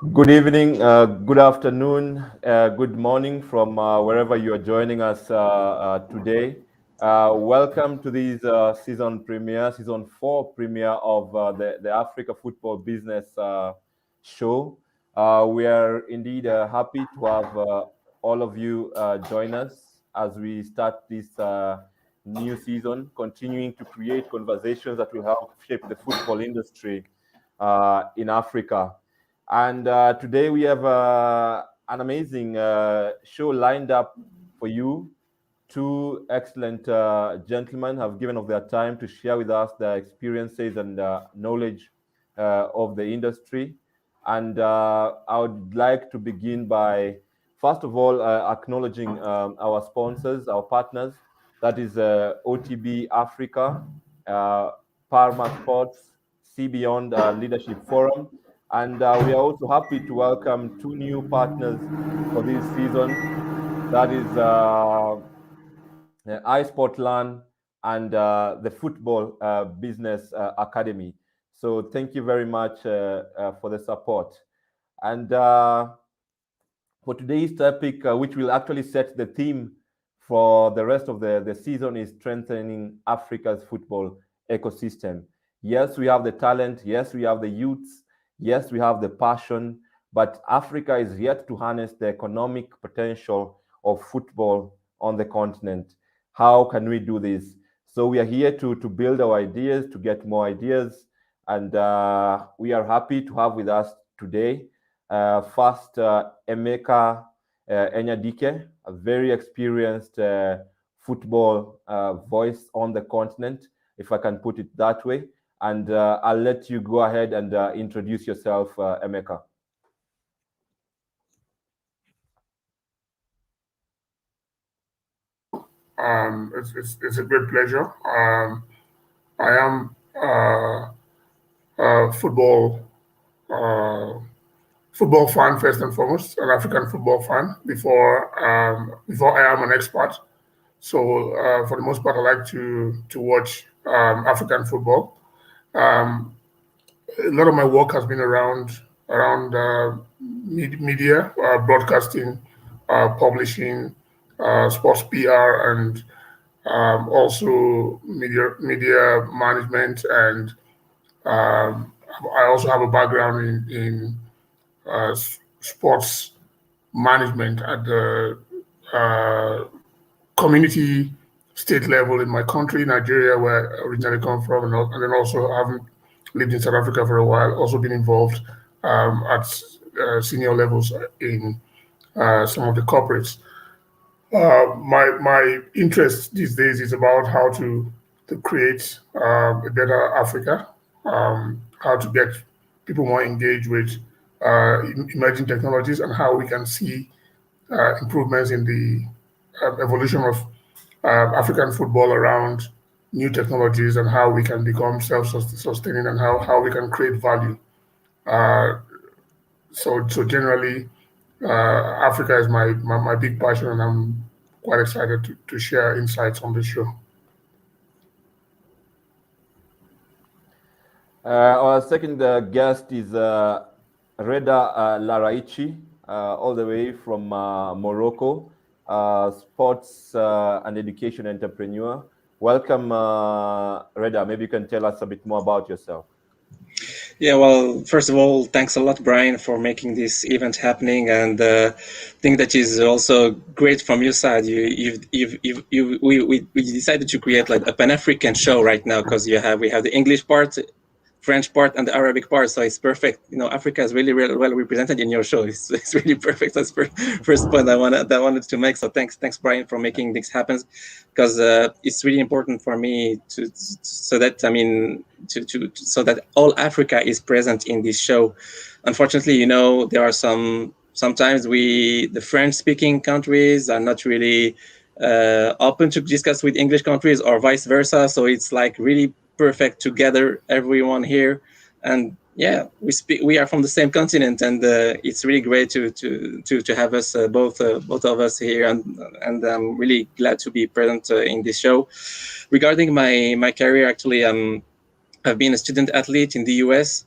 Good evening, good afternoon, good morning from wherever you are joining us today. Welcome to this season 4 premiere of the Africa Football Business Show. We are indeed happy to have all of you join us as we start this new season, continuing to create conversations that will help shape the football industry in Africa. And today we have an amazing show lined up for you. Two excellent gentlemen have given of their time to share with us their experiences and knowledge of the industry. And I would like to begin by, first of all, acknowledging our sponsors, our partners. That is OTB Africa, uh, Parma Sports, See Beyond Leadership Forum. And we are also happy to welcome two new partners for this season. That is iSportLand and the Football Business Academy. So thank you very much for the support. And for today's topic, which will actually set the theme for the rest of the season, is strengthening Africa's football ecosystem. Yes, we have the talent. Yes, we have the youths. Yes, we have the passion. But Africa is yet to harness the economic potential of football on the continent. How can we do this? So we are here to build our ideas, to get more ideas. And we are happy to have with us today first, Emeka Enyadike, a very experienced football voice on the continent, if I can put it that way. And I'll let you go ahead and introduce yourself, Emeka. It's a great pleasure. I am a uh, football fan first and foremost, an African football fan before I am an expert. So for the most part, I like to watch African football. Um, a lot of my work has been around media, broadcasting, publishing, sports PR, and also media management, and um, I also have a background in sports management at the uh, community state level in my country, Nigeria, where I originally come from, and then also having lived in South Africa for a while, also been involved at senior levels in some of the corporates. My interest these days is about how to create a better Africa, how to get people more engaged with emerging technologies, and how we can see improvements in the evolution of African football around new technologies, and how we can become self-sustaining, and how we can create value. Uh, so generally, Africa is my big passion, and I'm quite excited to share insights on this show. Our second guest is Reda La Raichi, all the way from Morocco, sports and education entrepreneur. Welcome, Reda. Maybe you can tell us a bit more about yourself. Yeah, well, first of all, thanks a lot, Brian, for making this event happening, and think that is also great from your side. We decided to create like a Pan African show right now because we have the English part, French part, and the Arabic part, so it's perfect. Africa is really, really well represented in your show. It's really perfect. That's first point I wanted to make. So thanks, Brian, for making this happen, because it's really important for me so that so that all Africa is present in this show. Unfortunately, there are sometimes the French speaking countries are not really open to discuss with English countries, or vice versa. So it's like really perfect to gather everyone here, and yeah, we are from the same continent, and it's really great to have us both of us here, and I'm really glad to be present in this show. Regarding my career, actually, I've been a student athlete in the US.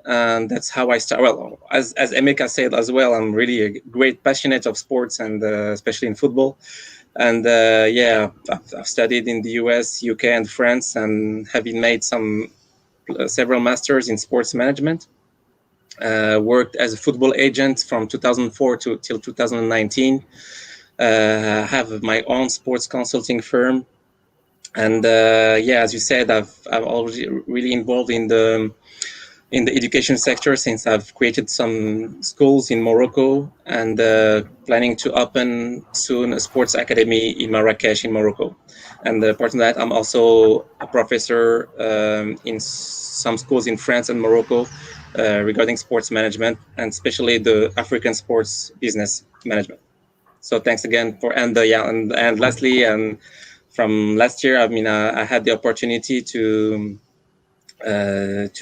and that's how I started. Well, as Emeka said as well, I'm really a great passionate of sports, and especially in football. And yeah, I've studied in the US, UK, and France, and having made several masters in sports management. Worked as a football agent from 2004 till 2019. Have my own sports consulting firm, and yeah, as you said, I'm already really involved in the education sector, since I've created some schools in Morocco, and planning to open soon a sports academy in Marrakesh in Morocco. And apart from that, I'm also a professor in some schools in France and Morocco regarding sports management, and especially the African sports business management. So thanks again for, and yeah, and lastly, and from last year, I mean, I had the opportunity to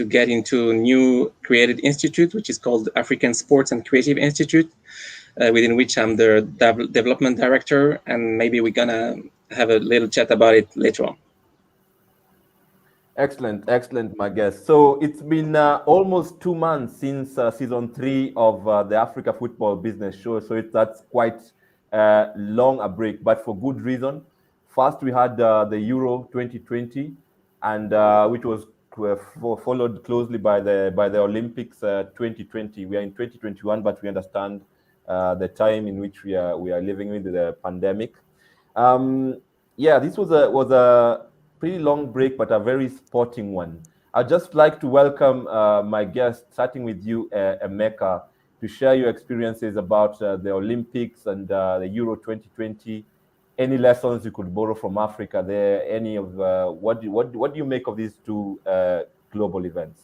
get into a new created institute, which is called African Sports and Creative Institute, within which I'm the development director, and maybe we're gonna have a little chat about it later on. Excellent, excellent, my guest. So it's been almost 2 months since season 3 of the Africa Football Business Show. So that's quite long a break, but for good reason. First, we had the Euro 2020, and which was followed closely by the Olympics 2020. We are in 2021, but we understand the time in which we are living with the pandemic. Yeah, this was a pretty long break, but a very sporting one. I'd just like to welcome my guest, starting with you, Emeka, to share your experiences about the Olympics and the Euro 2020. Any lessons you could borrow from Africa there? Any of what do you make of these two global events?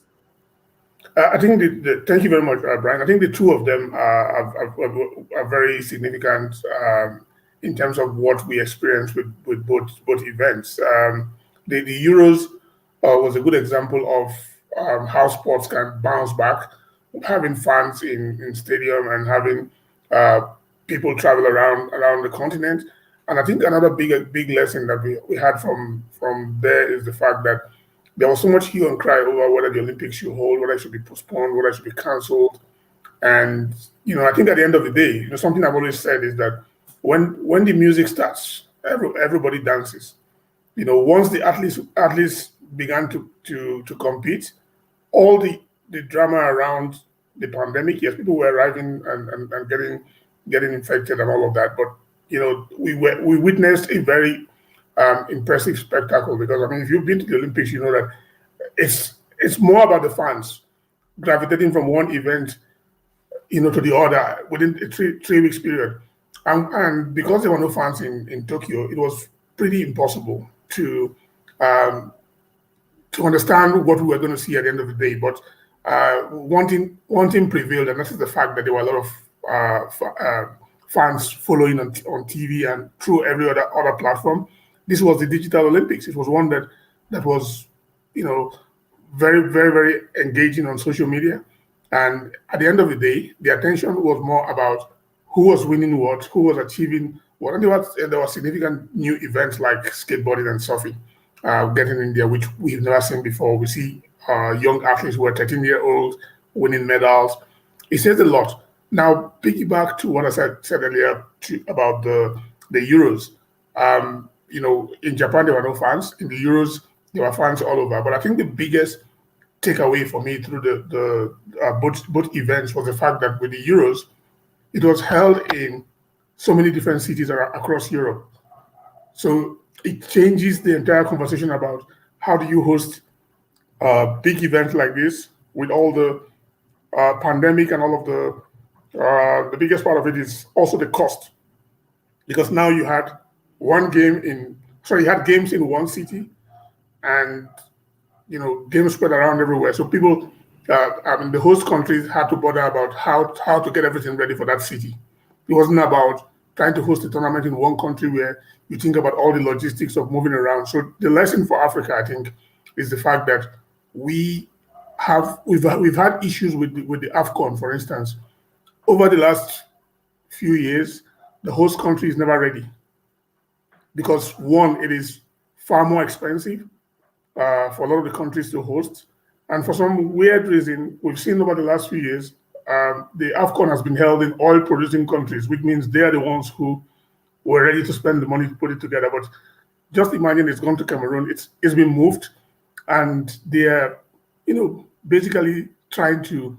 I think thank you very much, Brian. I think the two of them are very significant in terms of what we experienced with both events. The Euros was a good example of how sports can bounce back, having fans in stadium and having people travel around the continent. And I think another big lesson that we had from there is the fact that there was so much hue and cry over whether the Olympics should hold, whether it should be postponed, whether it should be cancelled. And I think at the end of the day, something I've always said is that when the music starts, everybody dances. Once the athletes began to compete, all the drama around the pandemic, yes, people were arriving and getting infected and all of that, but we witnessed a very impressive spectacle, because I mean, if you've been to the Olympics, you know that it's more about the fans gravitating from one event, to the other within a three weeks period, and because there were no fans in Tokyo, it was pretty impossible to understand what we were going to see at the end of the day. But one thing prevailed, and that is the fact that there were a lot of fans following on TV and through every other platform. This was the Digital Olympics. It was one that was, very, very, very engaging on social media. And at the end of the day, the attention was more about who was winning what, who was achieving what. And there were significant new events like skateboarding and surfing getting in there, which we've never seen before. We see young athletes who are 13-year-olds winning medals. It says a lot. Now, piggyback to what I said earlier about the Euros. In Japan, there were no fans. In the Euros, there were fans all over. But I think the biggest takeaway for me through the both events was the fact that with the Euros, it was held in so many different cities across Europe. So it changes the entire conversation about how do you host a big event like this with all the pandemic and all of the biggest part of it is also the cost, because now you had you had games in one city, and games spread around everywhere. So people, the host countries had to bother about how to get everything ready for that city. It wasn't about trying to host a tournament in one country where you think about all the logistics of moving around. So the lesson for Africa, I think, is the fact that we've had issues with the AFCON, for instance. Over the last few years, the host country is never ready because, one, it is far more expensive for a lot of the countries to host, And for some weird reason, we've seen over the last few years, the AFCON has been held in oil producing countries, which means they are the ones who were ready to spend the money to put it together. But just imagine it's gone to Cameroon, it's been moved, and they're, basically trying to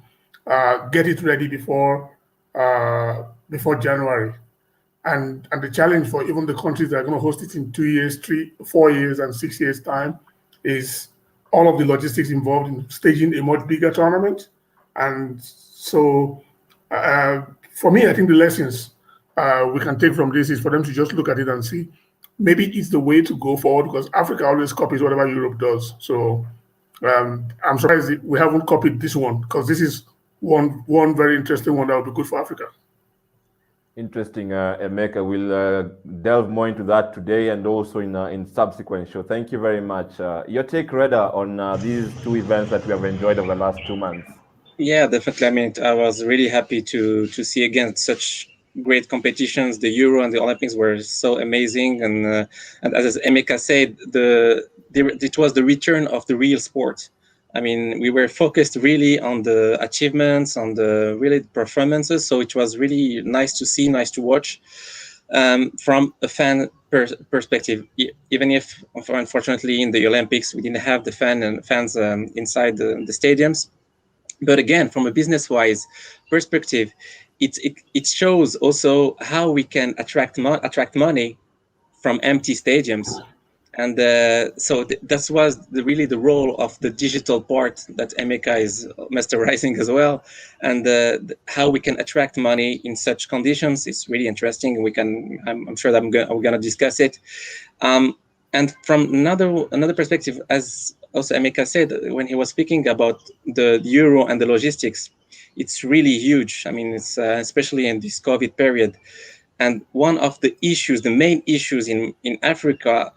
get it ready before January. And the challenge for even the countries that are going to host it in 2 years, 3, 4 years, and 6 years time is all of the logistics involved in staging a much bigger tournament. And so, uh, for me, I think the lessons we can take from this is for them to just look at it and see maybe it's the way to go forward because Africa always copies whatever Europe does. So I'm surprised that we haven't copied this one because this is one very interesting one that would be good for Africa. Interesting, Emeka. We'll delve more into that today and also in subsequent show. Thank you very much. Your take, Reda, on these two events that we have enjoyed over the last 2 months. Yeah, definitely. I mean, I was really happy to see again such great competitions. The Euro and the Olympics were so amazing, and as Emeka said, it was the return of the real sport. I mean, we were focused really on the achievements, on the really performances. So it was really nice to see, nice to watch from a fan perspective. Even if, unfortunately, in the Olympics we didn't have the fans inside the stadiums. But again, from a business-wise perspective, it shows also how we can attract money from empty stadiums, and so that was really the role of the digital part that Emeka is masterizing as well, and how we can attract money in such conditions is really interesting. I'm sure that we're going to discuss it. And from another perspective, as also Emeka said when he was speaking about the Euro and the logistics, it's really huge. I mean, it's especially in this COVID period. And one of the main issues in Africa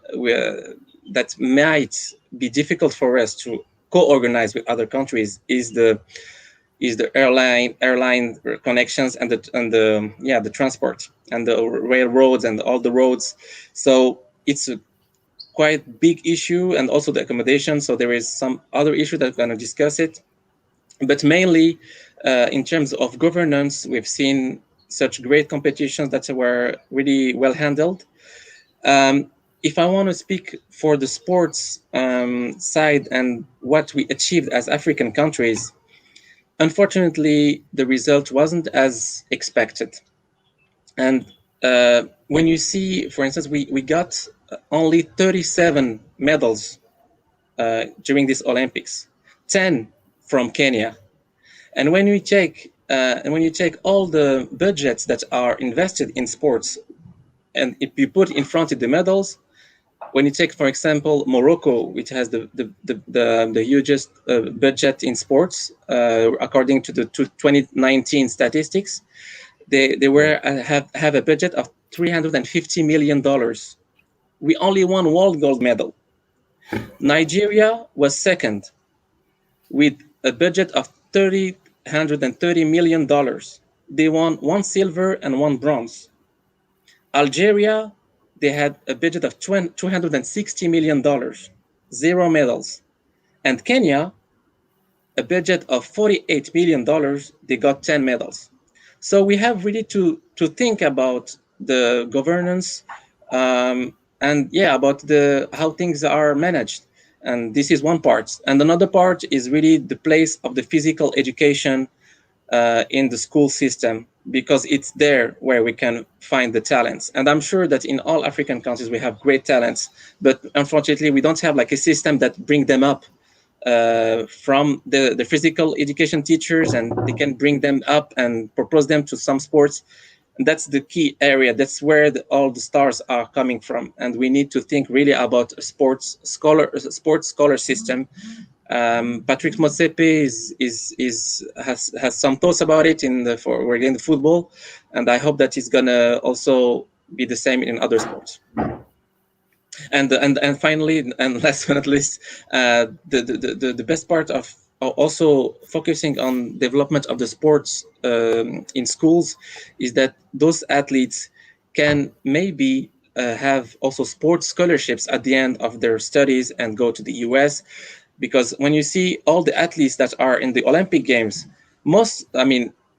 that might be difficult for us to co-organize with other countries is the airline connections and the transport and the railroads and all the roads. So it's a quite big issue, and also the accommodation. So there is some other issue that we're going to discuss it, but mainly in terms of governance, we've seen such great competitions that were really well handled. If I want to speak for the sports side and what we achieved as African countries, unfortunately, the result wasn't as expected. And when you see, for instance, we got only 37 medals during these Olympics, 10 from Kenya. And when you take all the budgets that are invested in sports, and if you put in front of the medals, when you take, for example, Morocco, which has the hugest budget in sports, according to the 2019 statistics, they have a budget of $350 million. We only won one gold medal. Nigeria was second with a budget of $330 million. They won one silver and one bronze. Algeria, they had a budget of $260 million, 0 medals. And Kenya, a budget of $48 million, they got 10 medals. So we have really to think about the governance and about how things are managed. And this is one part. And another part is really the place of the physical education in the school system, because it's there where we can find the talents. And I'm sure that in all African countries we have great talents, but unfortunately we don't have like a system that bring them up from the physical education teachers, and they can bring them up and propose them to some sports. And that's the key area. That's where all the stars are coming from. And we need to think really about a sports scholar system. Patrick Motsepe has some thoughts about it regarding the football, and I hope that it's gonna also be the same in other sports. And finally, and last but not least, the best part of also focusing on development of the sports in schools is that those athletes can maybe have also sports scholarships at the end of their studies and go to the US. because when you see all the athletes that are in the Olympic Games,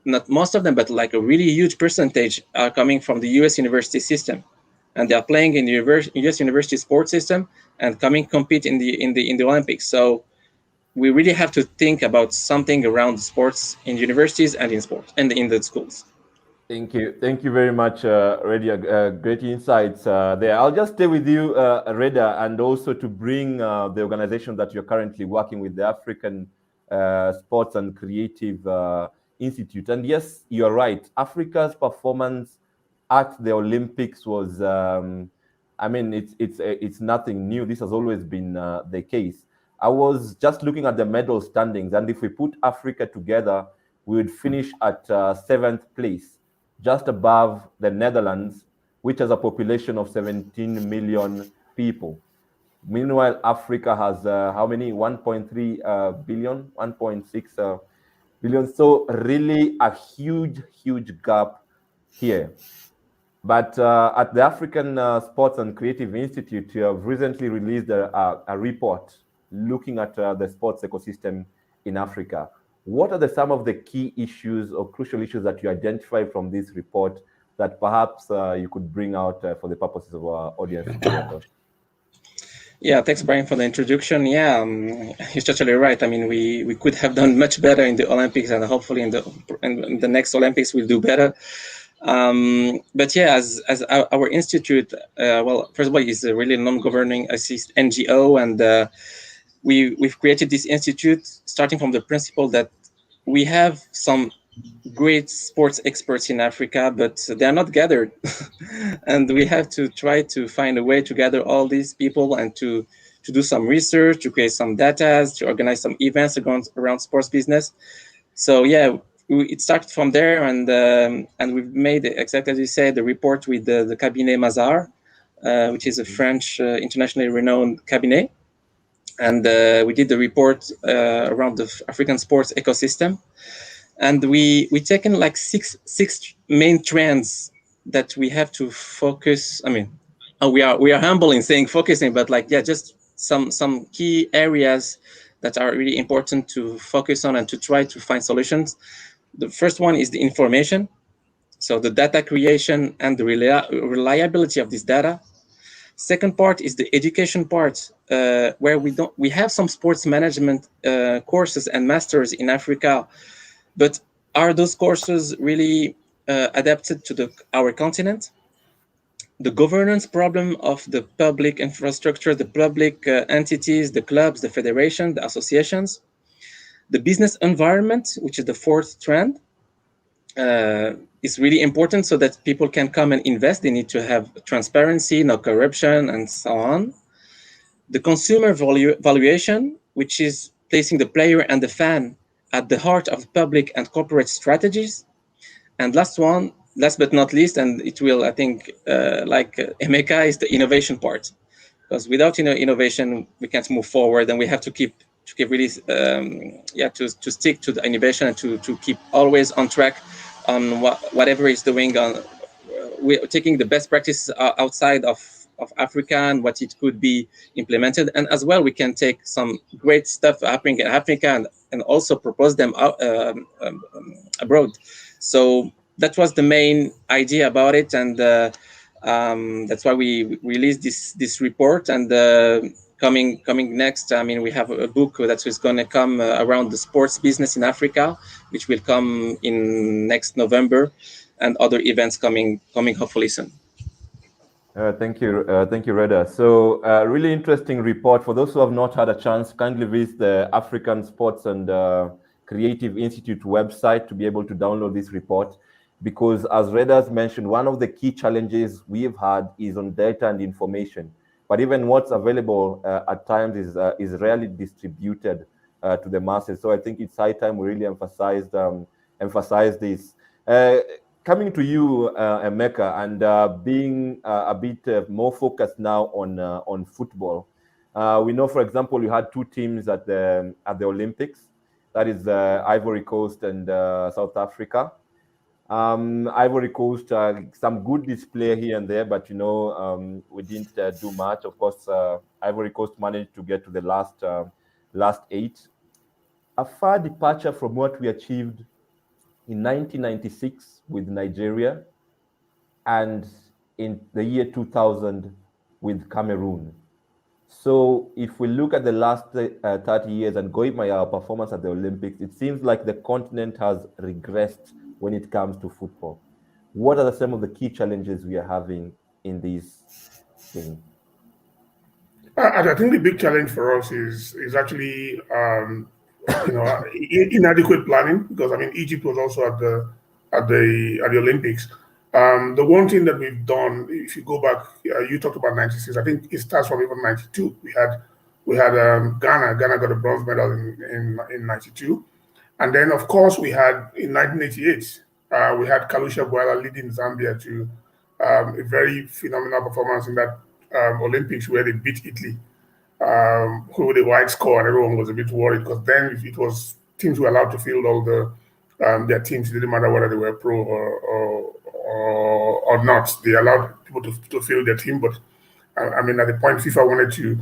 not most of them, but like a really huge percentage are coming from the US university system, and they are playing in the US university sports system and coming compete in the Olympics. So we really have to think about something around sports in universities and in sports and in the schools. Thank you very much, Reda. Great insights there. I'll just stay with you, Reda, and also to bring the organization that you're currently working with, the African Sports and Creative Institute. And yes, you're right. Africa's performance at the Olympics was, it's nothing new. This has always been the case. I was just looking at the medal standings, and if we put Africa together, we would finish at seventh place, just above the Netherlands, which has a population of 17 million people. Meanwhile, Africa has how many? 1.3 billion, 1.6 billion. So really a huge gap here. But at the African Sports and Creative Institute, you have recently released a report looking at the sports ecosystem in Africa. What are some of the key issues or crucial issues that you identify from this report that perhaps you could bring out for the purposes of our audience? Yeah, thanks, Brian, for the introduction. Yeah, you're totally right. I mean, we could have done much better in the Olympics, and hopefully in the next Olympics we'll do better. But yeah, as our institute, well, first of all, is a really non-governing NGO, and we've created this institute starting from the principle that we have some great sports experts in Africa, but they are not gathered. And we have to try to find a way to gather all these people and to do some research, to create some data, to organize some events around sports business. So yeah, it started from there, and we've made, exactly as you said, the report with the cabinet Mazars, which is a French internationally renowned cabinet. And we did the report around the African sports ecosystem. And we taken like six main trends that we have to focus. I mean, we are humble in saying focusing, but like, yeah, just some key areas that are really important to focus on and to try to find solutions. The first one is the information, so the data creation and the reliability of this data. Second part is the education part, where we have some sports management courses and masters in Africa, but are those courses really adapted to our continent? The governance problem of the public infrastructure, the public entities, the clubs, the federation, the associations. The business environment, which is the fourth trend, is really important so that people can come and invest. They need to have transparency, no corruption, and so on. The consumer valuation, which is placing the player and the fan at the heart of public and corporate strategies. And last but not least, and it will, I think, like Emeka, is the innovation part. Because without innovation, we can't move forward, and we have to keep really, to stick to the innovation and to keep always on track on whatever is doing on. We're taking the best practices outside of Africa and what it could be implemented, and as well we can take some great stuff happening in Africa and also propose them out, abroad. So that was the main idea about it, and that's why we released this report. And coming next, I mean, we have a book that is going to come around the sports business in Africa, which will come in next November, and other events coming hopefully soon. Thank you, Reda. So, really interesting report. For those who have not had a chance, kindly visit the African Sports and Creative Institute website to be able to download this report. Because, as Reda has mentioned, one of the key challenges we've had is on data and information. But even what's available at times is rarely distributed to the masses. So I think it's high time we really emphasize this. Coming to you, Emeka, and being a bit more focused now on football. We know, for example, you had two teams at the Olympics. That is Ivory Coast and South Africa. Ivory Coast, some good display here and there, but we didn't do much. Of course, Ivory Coast managed to get to the last 8. A far departure from what we achieved in 1996 with Nigeria and in the year 2000 with Cameroon. So if we look at the last 30 years and going by our performance at the Olympics, it seems like the continent has regressed when it comes to football. What are some of the key challenges we are having in this thing? I think the big challenge for us is actually inadequate planning, because I mean Egypt was also at the Olympics. The one thing that we've done, if you go back, you talked about '96. I think it starts from even '92. We had Ghana. Ghana got a bronze medal in '92, and then of course we had in 1988 we had Kalusha Bwala leading Zambia to a very phenomenal performance in that Olympics where they beat Italy with a wide score, and everyone was a bit worried because then it was teams were allowed to field all their teams. It didn't matter whether they were pro or not. They allowed people to field their team, but I mean at the point FIFA wanted to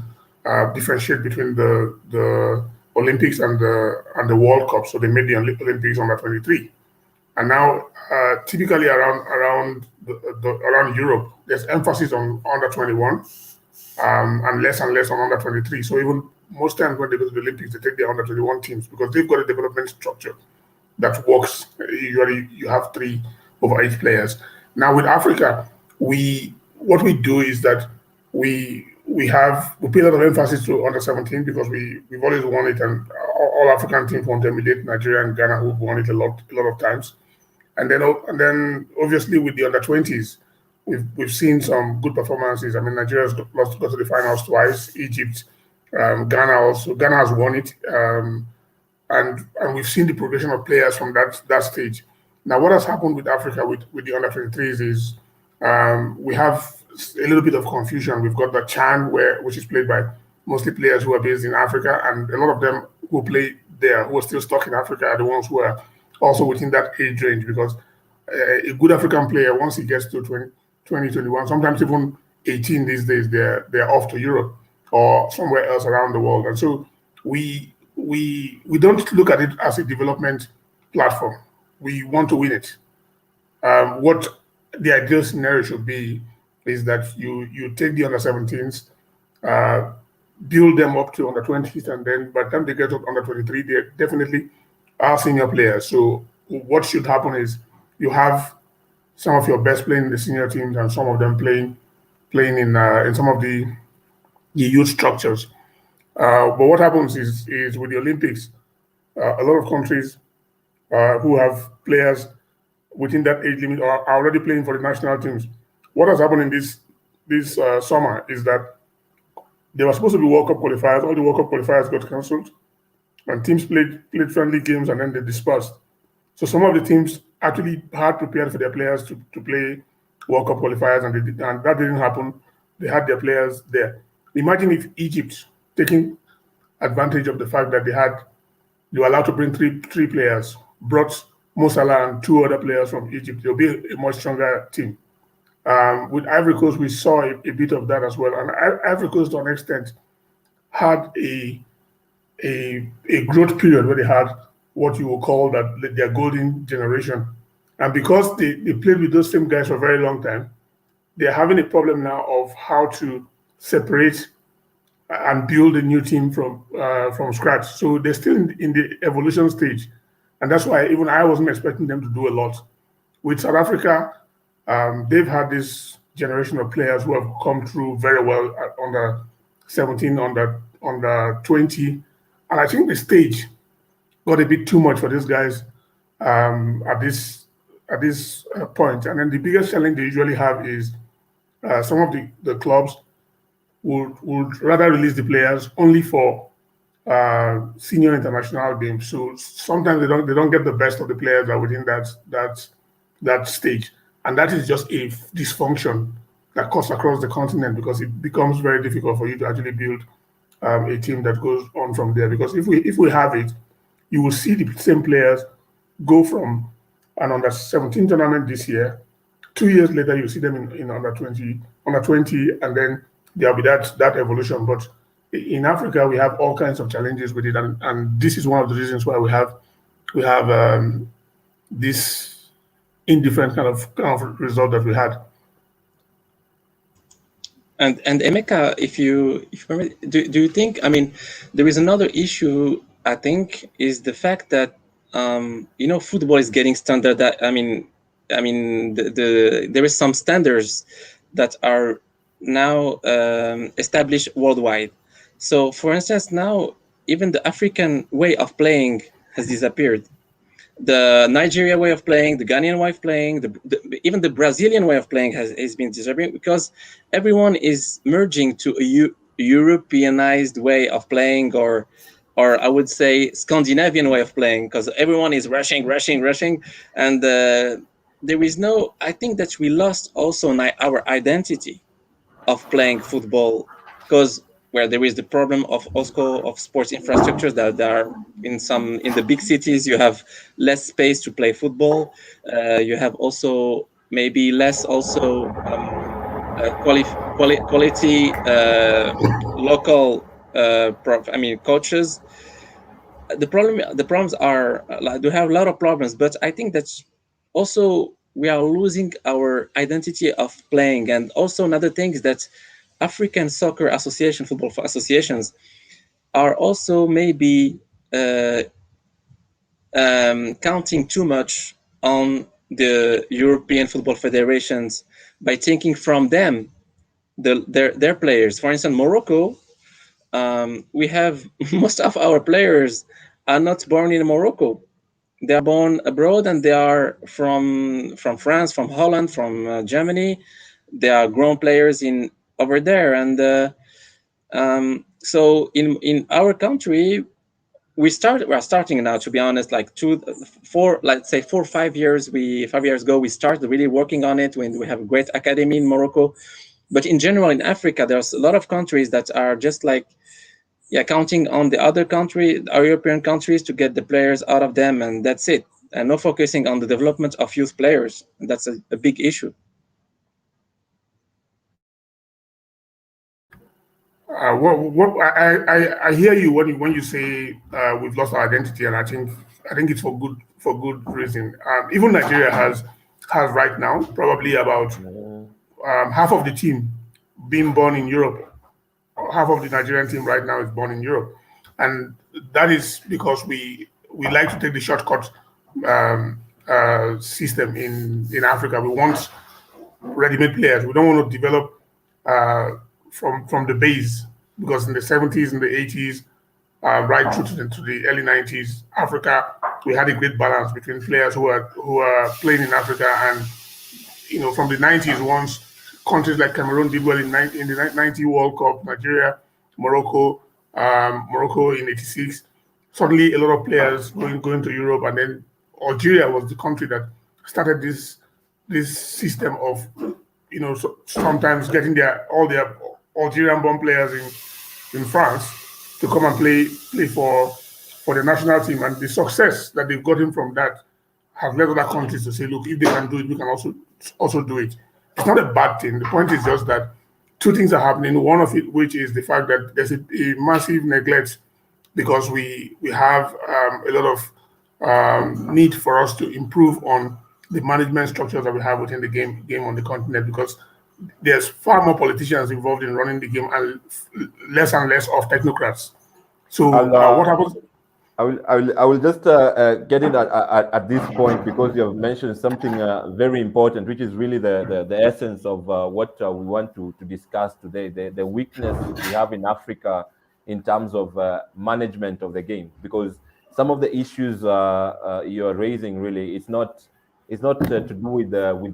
differentiate between the Olympics and the World Cup, so they made the Olympics under 23. And now, typically around Europe, there's emphasis on under 21 and less on under 23. So even most times when they go to the Olympics, they take their under 21 teams because they've got a development structure that works. Usually, you have 3 over 8 players. Now with Africa, what we do is that we pay a lot of emphasis to under 17 because we've always won it, and all African teams want to emulate Nigeria and Ghana, who've won it a lot of times. And then obviously with the under 20s, we've seen some good performances. I mean, Nigeria's got to the finals twice. Egypt, Ghana also. Ghana has won it, and we've seen the progression of players from that stage. Now, what has happened with Africa with the under 23s is we have a little bit of confusion. We've got the CHAN, which is played by mostly players who are based in Africa, and a lot of them who play there, who are still stuck in Africa, are the ones who are also within that age range, because a good African player, once he gets to 20, 21, sometimes even 18 these days, they're off to Europe or somewhere else around the world. And so we don't look at it as a development platform. We want to win it. What the ideal scenario should be is that you take the under 17s, build them up to under 20s, and then by the time they get up under 23, they're definitely our senior players. So what should happen is you have some of your best playing in the senior teams and some of them playing in some of the youth structures. But what happens is with the Olympics, a lot of countries who have players within that age limit are already playing for the national teams. What has happened in this summer is that there were supposed to be World Cup qualifiers. All the World Cup qualifiers got cancelled, and teams played friendly games and then they dispersed. So some of the teams actually had prepared for their players to play World Cup qualifiers, and that didn't happen. They had their players there. Imagine if Egypt, taking advantage of the fact that they were allowed to bring three players, brought Mo Salah and 2 other players from Egypt. They'll be a much stronger team. With Ivory Coast, we saw a bit of that as well. And Ivory Coast, to an extent, had a growth period where they had what you will call their golden generation. And because they played with those same guys for a very long time, they're having a problem now of how to separate and build a new team from scratch. So they're still in the evolution stage. And that's why even I wasn't expecting them to do a lot. With South Africa, they've had this generation of players who have come through very well under 17, under 20. And I think the stage got a bit too much for these guys at this point. And then the biggest challenge they usually have is some of the clubs would rather release the players only for senior international games. So sometimes they don't get the best of the players that are within that stage, and that is just a dysfunction that cuts across the continent, because it becomes very difficult for you to actually build a team that goes on from there. Because if we have it, you will see the same players go from an under 17 tournament this year. 2 years later, you see them in under 20, and then there'll be that evolution. But in Africa we have all kinds of challenges with it, and this is one of the reasons why we have this indifferent kind of result that we had. And Emeka, if you remember, do you think? I mean, there is another issue. I think is the fact that football is getting standard. That there is some standards that are now established worldwide. So, for instance, now even the African way of playing has disappeared. The Nigeria way of playing, the Ghanaian way of playing, even the Brazilian way of playing has been disappearing because everyone is merging to a Europeanized way of playing, or I would say Scandinavian way of playing, because everyone is rushing, and there is no. I think that we lost also our identity of playing football, because where there is the problem of also of sports infrastructures that are in the big cities, you have less space to play football. You have also maybe less also quality local coaches. The problems are like, we have a lot of problems, but I think that's also we are losing our identity of playing. And also another thing is that African Soccer Association, football associations, are also maybe counting too much on the European football federations by taking from them their players. For instance, Morocco, we have most of our players are not born in Morocco. They are born abroad, and they are from France, from Holland, from Germany. They are grown players in over there, and so in our country, we are starting now, to be honest, like 5 years ago, we started really working on it when we have a great academy in Morocco. But in general, in Africa, there's a lot of countries that are just like, counting on the other country, our European countries, to get the players out of them, and that's it. And not focusing on the development of youth players. And that's a big issue. I hear you when you say we've lost our identity, and I think it's for good reason. Even Nigeria has right now probably about half of the team being born in Europe. Half of the Nigerian team right now is born in Europe, and that is because we like to take the shortcut system in Africa. We want ready-made players. We don't want to develop uh, from the base, because in the 70s and the 80s, right through to the early 90s, Africa, we had a great balance between players who are playing in Africa, and from the 90s, once countries like Cameroon did well in the 90 World Cup, Nigeria, Morocco, Morocco in '86, suddenly a lot of players going to Europe, and then Algeria was the country that started this system of sometimes getting all their Algerian-born players in France to come and play for the national team, and the success that they've gotten from that have led other countries to say, look, if they can do it, we can also do it. It's not a bad thing. The point is just that two things are happening. One of it, which is the fact that there's a massive neglect, because we have a lot of need for us to improve on the management structures that we have within the game on the continent, because there's far more politicians involved in running the game and less of technocrats. So what happens? I will just get in at this point, because you have mentioned something very important, which is really the essence of what we want to discuss today, the weakness we have in Africa in terms of management of the game. Because some of the issues you're raising, really, it's not to do with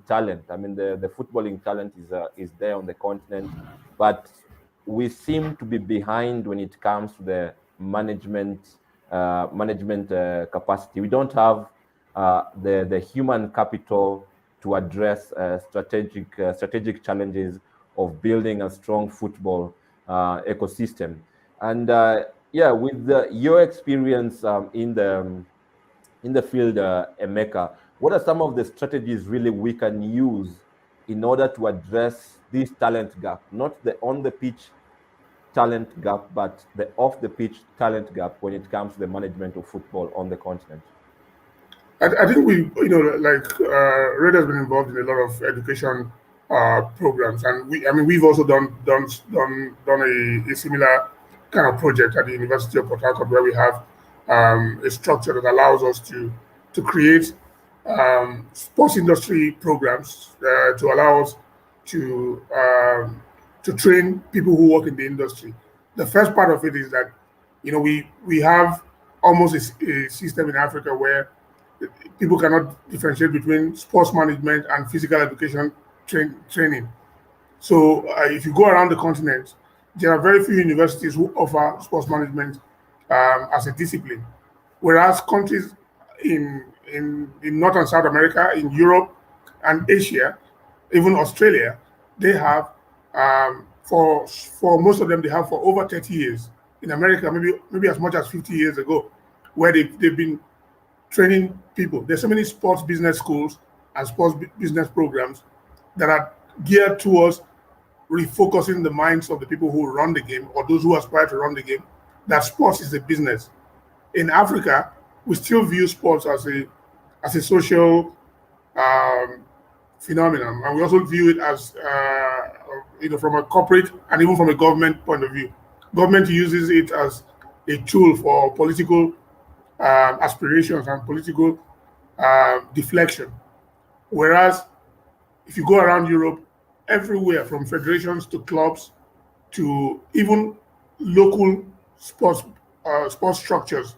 talent. I mean, the footballing talent is there on the continent, but we seem to be behind when it comes to the management capacity. We don't have the human capital to address strategic challenges of building a strong football ecosystem. And with your experience in the field, Emeka, what are some of the strategies really we can use in order to address this talent gap, not the on the pitch talent gap, but the off the pitch talent gap when it comes to the management of football on the continent? I think we, like Red has been involved in a lot of education programs, and we've also done a similar kind of project at the University of Port Harcourt, where we have a structure that allows us to create sports industry programs to allow us to to train people who work in the industry. The first part of it is that we have almost a system in Africa where people cannot differentiate between sports management and physical education training. So if you go around the continent, there are very few universities who offer sports management as a discipline, whereas countries in North and South America, in Europe and Asia, even Australia, they have for most of them they have for over 30 years. In America, maybe as much as 50 years ago, where they've been training people. There's so many sports business schools and sports business programs that are geared towards refocusing the minds of the people who run the game or those who aspire to run the game, that sports is a business. In Africa, we still view sports as a social um, phenomenon, and we also view it as from a corporate and even from a government point of view. Government uses it as a tool for political aspirations and political deflection. Whereas if you go around Europe, everywhere from federations to clubs to even local sports sports structures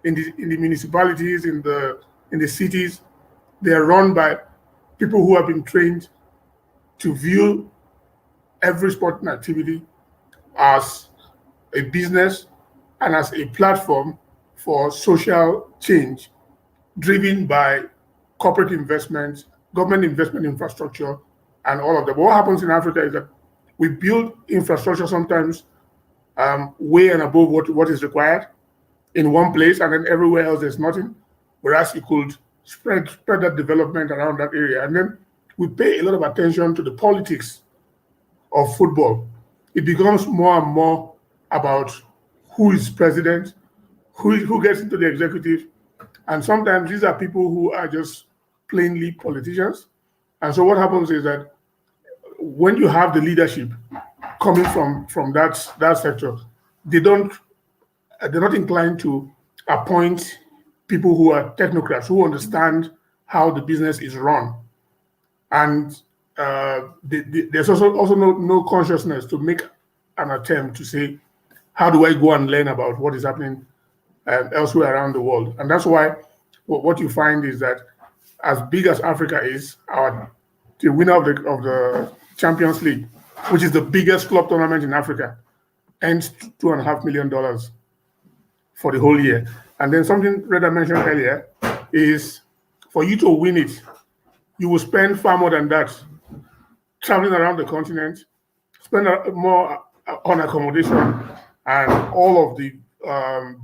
in the municipalities, in the cities, they are run by people who have been trained to view every sporting activity as a business and as a platform for social change driven by corporate investments, government investment in infrastructure, and all of that. But what happens in Africa is that we build infrastructure sometimes way and above what is required in one place, and then everywhere else there's nothing. Whereas you could spread that development around that area. And then we pay a lot of attention to the politics of football. It becomes more and more about who is president, who gets into the executive, and sometimes these are people who are just plainly politicians. And so what happens is that when you have the leadership coming from that sector, they don't they're not inclined to appoint people who are technocrats who understand how the business is run, and there's also no consciousness to make an attempt to say, how do I go and learn about what is happening elsewhere around the world? And that's why what you find is that as big as Africa is, the winner of the Champions League, which is the biggest club tournament in Africa, earns $2.5 million for the whole year. And then something Reda mentioned earlier is for you to win it, you will spend far more than that traveling around the continent, spend more on accommodation and all of the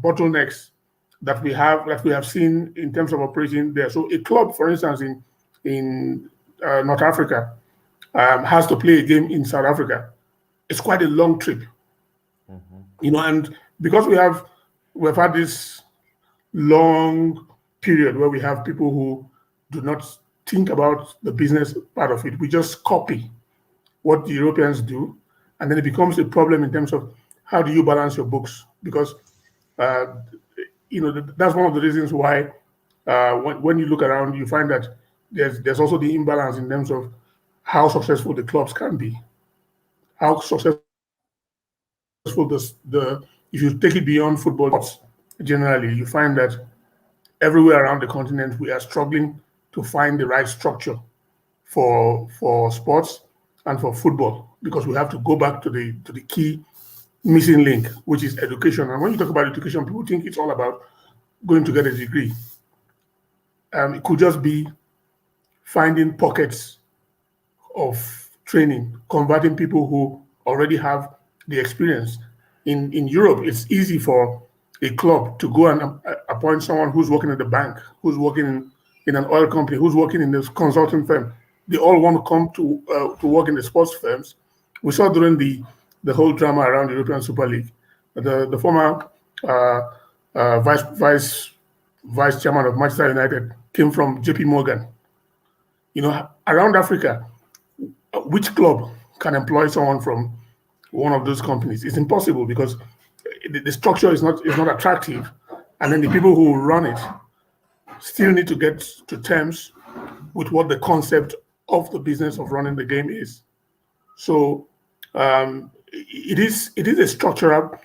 bottlenecks that we have seen in terms of operating there. So a club, for instance, in North Africa, has to play a game in South Africa. It's quite a long trip, and because we've had this long period where we have people who do not think about the business part of it. We just copy what the Europeans do, and then it becomes a problem in terms of how do you balance your books, because uh, that's one of the reasons why when you look around, you find that there's also the imbalance in terms of how successful the clubs can be, how successful the if you take it beyond football sports generally, you find that everywhere around the continent we are struggling to find the right structure for sports and for football, because we have to go back to the key missing link, which is education. And when you talk about education, people think it's all about going to get a degree. It could just be finding pockets of training, converting people who already have the experience. In Europe, it's easy for a club to go and appoint someone who's working at the bank, who's working in an oil company, who's working in this consulting firm. They all want to come to work in the sports firms. We saw during the the whole drama around the European Super League. The former uh, vice chairman of Manchester United came from JP Morgan. Around Africa, which club can employ someone from one of those companies? It's impossible because the structure is not attractive, and then the people who run it still need to get to terms with what the concept of the business of running the game is. So it is a structural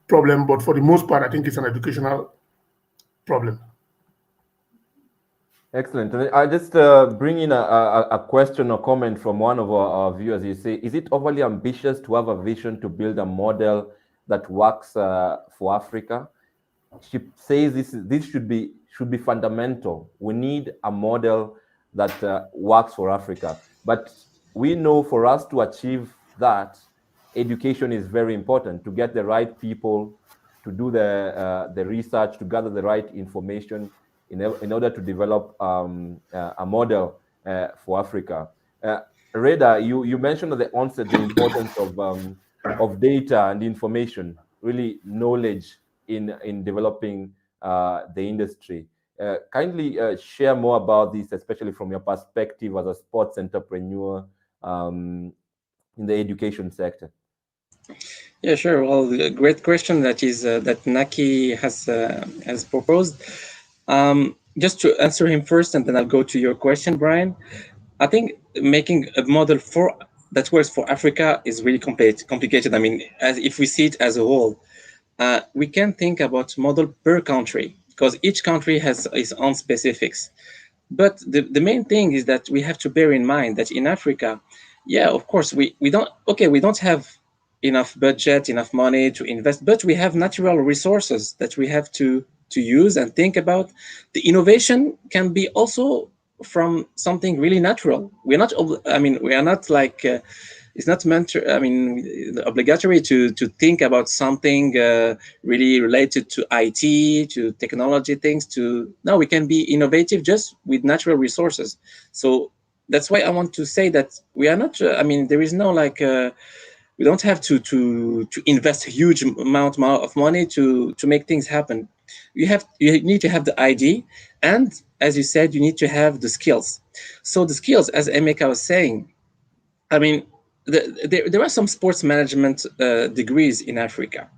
problem, but for the most part, I think it's an educational problem. Excellent. And I just bring in a question or comment from one of our viewers. You say, is it overly ambitious to have a vision to build a model that works for Africa? She says this should be fundamental. We need a model that works for Africa. But we know for us to achieve that, education is very important to get the right people to do the research, to gather the right information in order to develop a model for Africa. Reda, you mentioned at the onset the importance of data and information, really knowledge in developing the industry. Kindly share more about this, especially from your perspective as a sports entrepreneur in the education sector. Yeah, sure. Well, a great question that Naki has proposed. Just to answer him first, and then I'll go to your question, Brian. I think making a model that works for Africa is really complicated. I mean, as if we see it as a whole, we can think about model per country because each country has its own specifics. But the main thing is that we have to bear in mind that in Africa, yeah, of course, we don't have enough budget, enough money to invest, but we have natural resources that we have to use and think about. The innovation can be also from something really natural. We are not like it's not meant to, obligatory to think about something really related to IT, to technology things. No, we can be innovative just with natural resources. So that's why I want to say that we are not. There is no like. We don't have to invest a huge amount of money to make things happen. You need to have the idea, and as you said, you need to have the skills. So the skills, as Emeka was saying, I mean, there are some sports management degrees in Africa.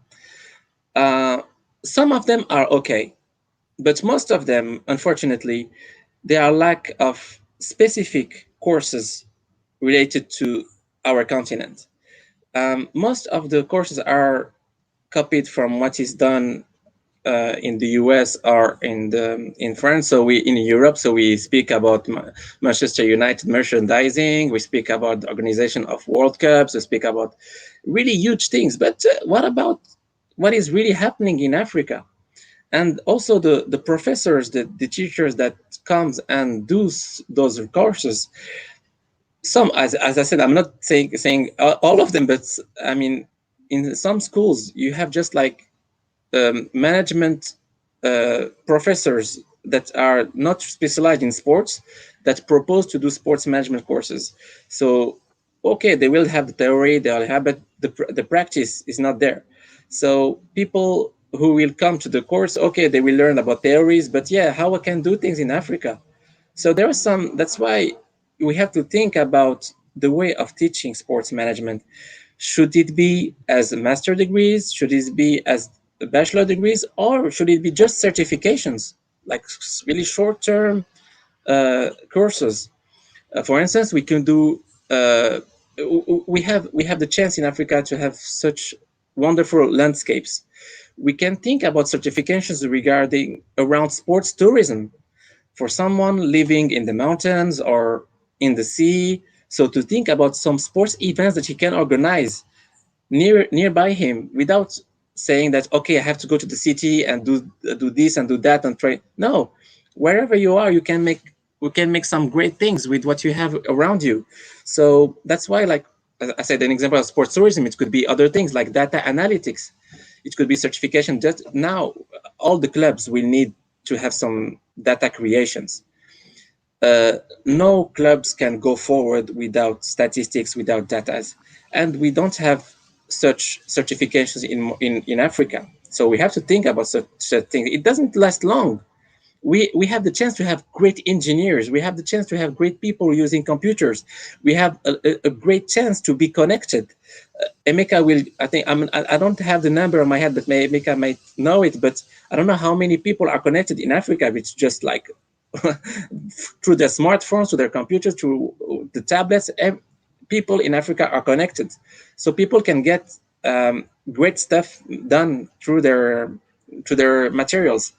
Some of them are okay, but most of them, unfortunately, there are lack of specific courses related to our continent. Most of the courses are copied from what is done in the US or in France. So we in Europe. So we speak about Manchester United merchandising. We speak about the organization of World Cups. We speak about really huge things. But what about what is really happening in Africa? And also the professors, the teachers that comes and do those courses. Some, as I said, I'm not saying all of them, but I mean, in some schools you have just like management professors that are not specialized in sports that propose to do sports management courses. So, okay, they will have the theory, they'll have, but the practice is not there. So people who will come to the course, okay, they will learn about theories, but yeah, how I can do things in Africa. So there are some. That's why we have to think about the way of teaching sports management. Should it be as master degrees? Should it be as bachelor degrees? Or should it be just certifications, like really short-term courses? For instance, we can do. We have the chance in Africa to have such wonderful landscapes. We can think about certifications regarding around sports tourism for someone living in the mountains or in the sea. So to think about some sports events that he can organize nearby him without saying that, okay, I have to go to the city and do this and do that and try. No, wherever you are, we can make some great things with what you have around you. So that's why, like as I said, an example of sports tourism, it could be other things like data analytics. It could be certification. Just now, all the clubs will need to have some data creations. No clubs can go forward without statistics, without data, and we don't have such certifications in Africa. So we have to think about such a thing. It doesn't last long. We have the chance to have great engineers. We have the chance to have great people using computers. We have a great chance to be connected. Emeka will, I think, I don't have the number on my head, but Emeka might know it, but I don't know how many people are connected in Africa, which just like through their smartphones, to their computers, to the tablets, people in Africa are connected. So people can get great stuff done through their materials.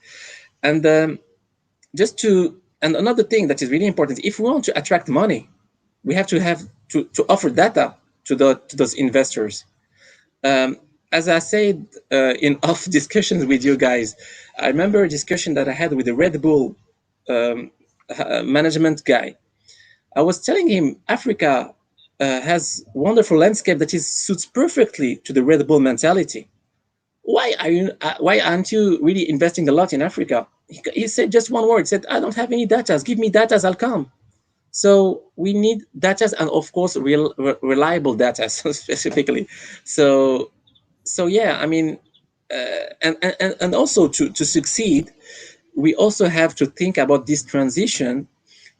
And and another thing that is really important, if we want to attract money, we have to offer data to those investors. As I said in off discussions with you guys, I remember a discussion that I had with the Red Bull management guy. I was telling him Africa has wonderful landscape that suits perfectly to the Red Bull mentality. Why aren't you really investing a lot in Africa? He said just one word. He said, I don't have any data. Give me data, I'll come. So we need data, and of course reliable data specifically. So yeah, I mean, and also to succeed, we also have to think about this transition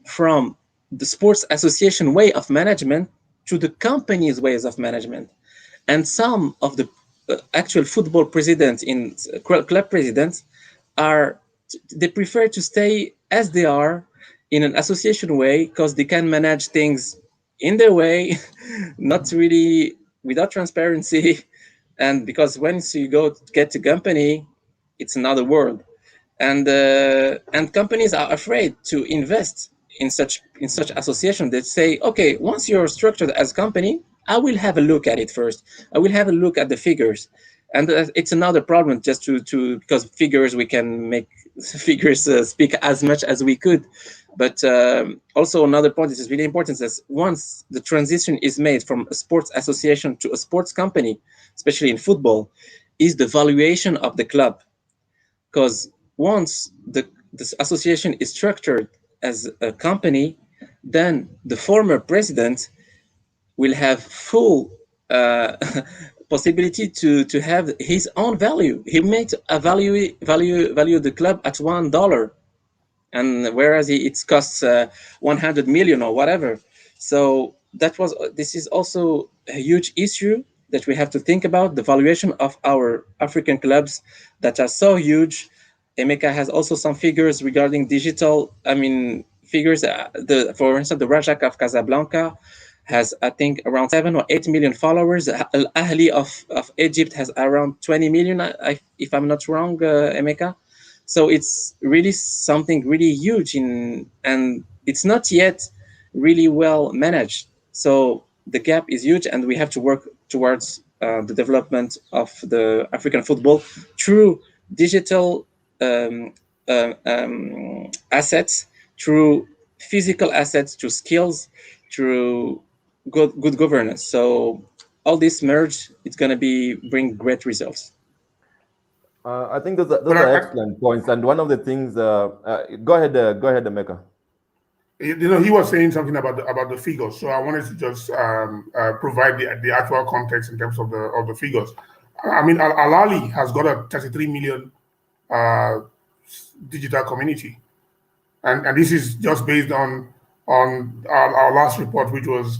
from the sports association way of management to the company's ways of management. And some of the actual football presidents in club presidents they prefer to stay as they are in an association way because they can manage things in their way, not really without transparency. And because once you go get to company, it's another world. And companies are afraid to invest in such association. That say, okay, once you're structured as a company, I will have a look at it first. I will have a look at the figures. And it's another problem, just to because figures, we can make figures speak as much as we could. But also another point that is really important is once the transition is made from a sports association to a sports company, especially in football, is the valuation of the club. Because once this association is structured as a company, then the former president will have full possibility to have his own value. He made a value the club at $1, and whereas it costs 100 million or whatever. So this is also a huge issue that we have to think about, the valuation of our African clubs that are so huge. Emeka has also some figures regarding digital. I mean, figures. For instance, the Rajak of Casablanca has, I think, around 7 or 8 million followers. Al Ahli of Egypt has around 20 million, if I'm not wrong, Emeka. So it's really something really huge, and it's not yet really well managed. So the gap is huge, and we have to work towards the development of the African football through digital assets, through physical assets, through skills, through good governance. So all this merge, it's going to bring great results. I think those are excellent points. And one of the things, go ahead, Emeka. He was saying something about the figures, so I wanted to just provide the actual context in terms of the figures. I mean, Al Ahly has got a 33 million digital community, and this is just based on our last report, which was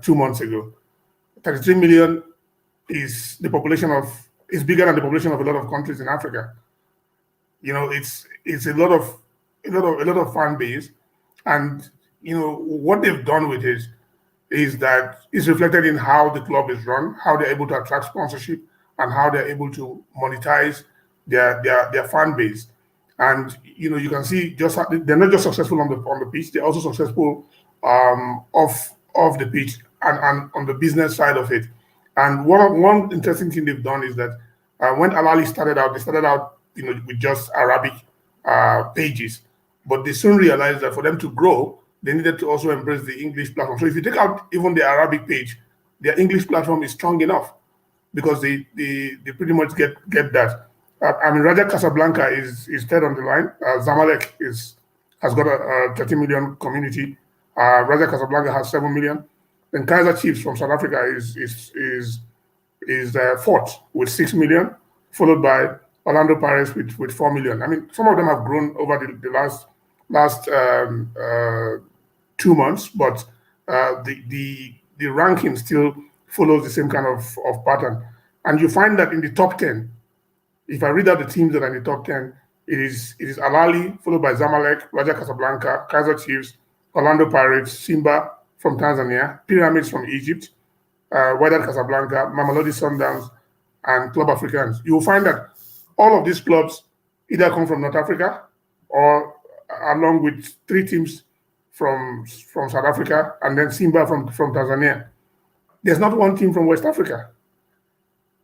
2 months ago. 33 million is bigger than the population of a lot of countries in Africa. It's a lot of fan base, and what they've done with it is that it's reflected in how the club is run, how they're able to attract sponsorship, and how they're able to monetize their fan base. And you can see they're not just successful on the pitch; they're also successful off the pitch and on the business side of it. And one interesting thing they've done is that when Al Ahly started out, they started out with just Arabic pages, but they soon realized that for them to grow, they needed to also embrace the English platform. So if you take out even the Arabic page, their English platform is strong enough because they pretty much get that. I mean, Raja Casablanca is third on the line. Zamalek has got a 30 million community. Raja Casablanca has 7 million. Then Kaiser Chiefs from South Africa is is fourth with 6 million, followed by Orlando Pirates with 4 million. I mean, some of them have grown over the last 2 months, but the ranking still follows the same kind of pattern. And you find that in the top 10, if I read out the teams that are in the top 10, it is Al Ahly, followed by Zamalek, Raja Casablanca, Kaiser Chiefs, Orlando Pirates, Simba from Tanzania, Pyramids from Egypt, Wydad Casablanca, Mamelodi Sundowns, and Club Africans. You will find that all of these clubs either come from North Africa or along with three teams from South Africa and then Simba from Tanzania. There's not one team from West Africa.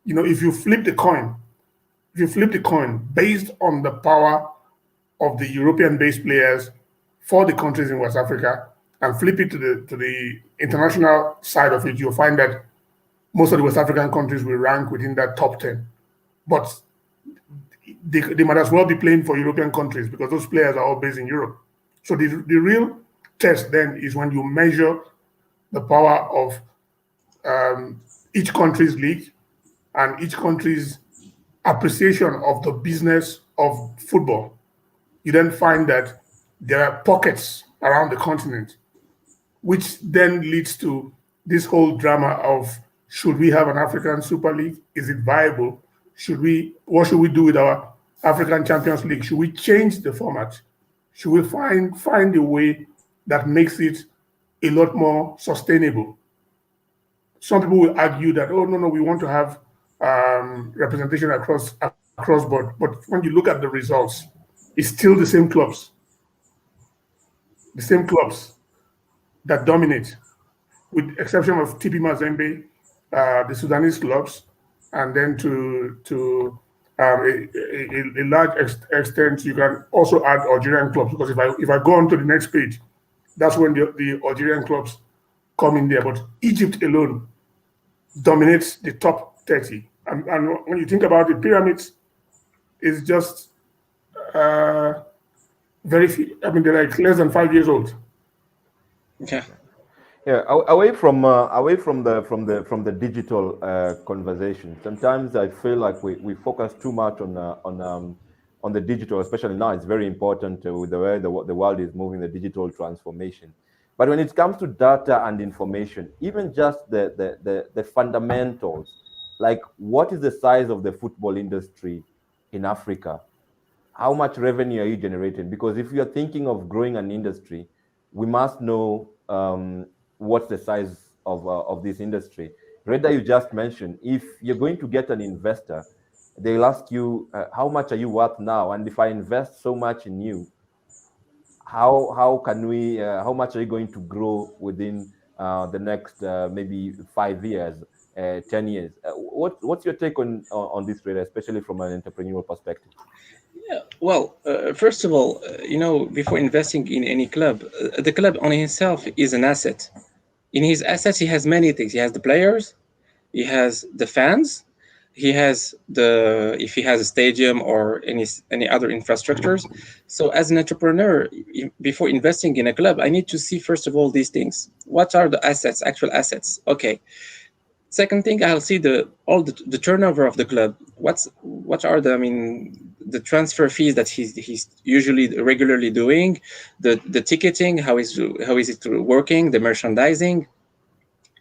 If you flip the coin, based on the power of the European-based players for the countries in West Africa and flip it to the international side of it, you'll find that most of the West African countries will rank within that top 10. But they might as well be playing for European countries because those players are all based in Europe. So the real test then is when you measure the power of each country's league and each country's appreciation of the business of football. You then find that there are pockets around the continent, which then leads to this whole drama of, should we have an African Super League? Is it viable? What should we do with our African Champions League? Should we change the format? Should we find a way that makes it a lot more sustainable? Some people will argue that, oh, no, we want to have representation across board. But when you look at the results, it's still the same clubs that dominate, with exception of TP Mazembe, the Sudanese clubs, and then to a large extent, you can also add Algerian clubs, because if I go on to the next page, that's when the Algerian clubs come in there. But Egypt alone dominates the top 30. And when you think about the pyramids, it's just very few. I mean, they're like less than 5 years old. Yeah. Yeah, away from the digital conversation. Sometimes I feel like we focus too much on the digital, especially now. It's very important with the way the world is moving, the digital transformation. But when it comes to data and information, even just the fundamentals, like what is the size of the football industry in Africa? How much revenue are you generating? Because if you're thinking of growing an industry, we must know what's the size of this industry. Reda, you just mentioned, if you're going to get an investor, they'll ask you, how much are you worth now? And if I invest so much in you, how can we? How much are you going to grow within the next maybe 5 years, 10 years? What's your take on this, Reda, especially from an entrepreneurial perspective? Yeah. Well, first of all, before investing in any club, the club on itself is an asset. In his assets, he has many things. He has the players, he has the fans, he has if he has a stadium or any other infrastructures. So, as an entrepreneur, before investing in a club, I need to see first of all these things. What are the assets, actual assets? Okay. Second thing, I'll see the turnover of the club. What are the transfer fees that he's usually regularly doing, the ticketing, how is it working, the merchandising.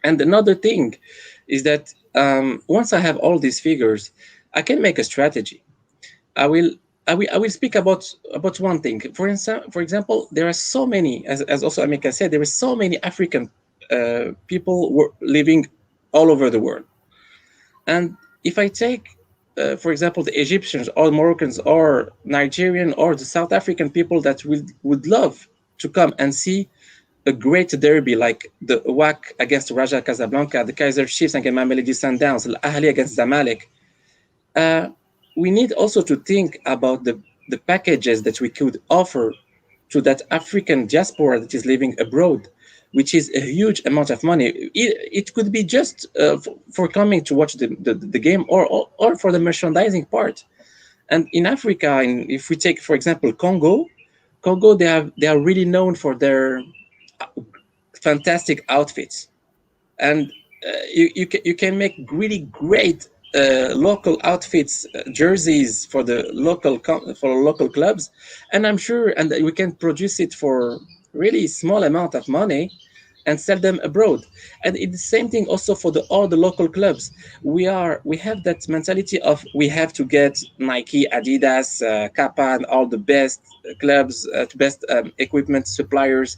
And another thing is that once I have all these figures, I can make a strategy. I will speak about one thing. For example, there are so many, as also Amika said, there are so many African people living all over the world. And if I take, for example, the Egyptians or Moroccans or Nigerian or the South African people that would love to come and see a great derby like the WAC against Raja Casablanca, the Kaiser Chiefs against Mamelodi Sundowns, Al Ahly against Zamalek, we need also to think about the packages that we could offer to that African diaspora that is living abroad, which is a huge amount of money. It could be just for coming to watch the game or for the merchandising part. And in Africa, if we take, for example, Congo, they are really known for their fantastic outfits. And you can make really great local outfits, jerseys for the for local clubs, and I'm sure, and we can produce it for really small amount of money and sell them abroad. And it's the same thing also for all the local clubs. We have that mentality of we have to get Nike, Adidas, Kappa, and all the best clubs, best equipment suppliers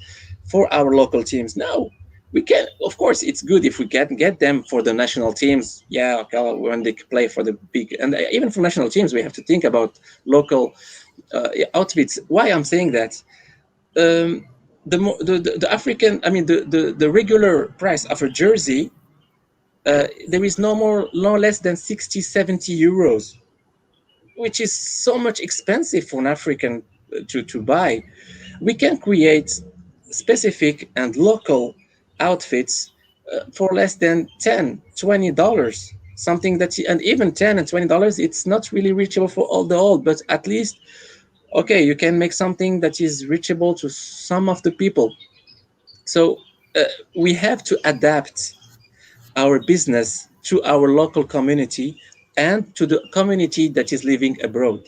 for our local teams. No, we can, of course it's good if we get them for the national teams. Yeah, okay, when they play for the big, and even for national teams we have to think about local outfits. Why I'm saying that, um, the African, I mean the regular price of a jersey, there is no less than 60, 70 euros, which is so much expensive for an African to buy. We can create specific and local outfits for less than 10, $20, something that, and even 10 and $20, it's not really reachable for all the old, but at least, okay, you can make something that is reachable to some of the people. So uh, we have to adapt our business to our local community and to the community that is living abroad.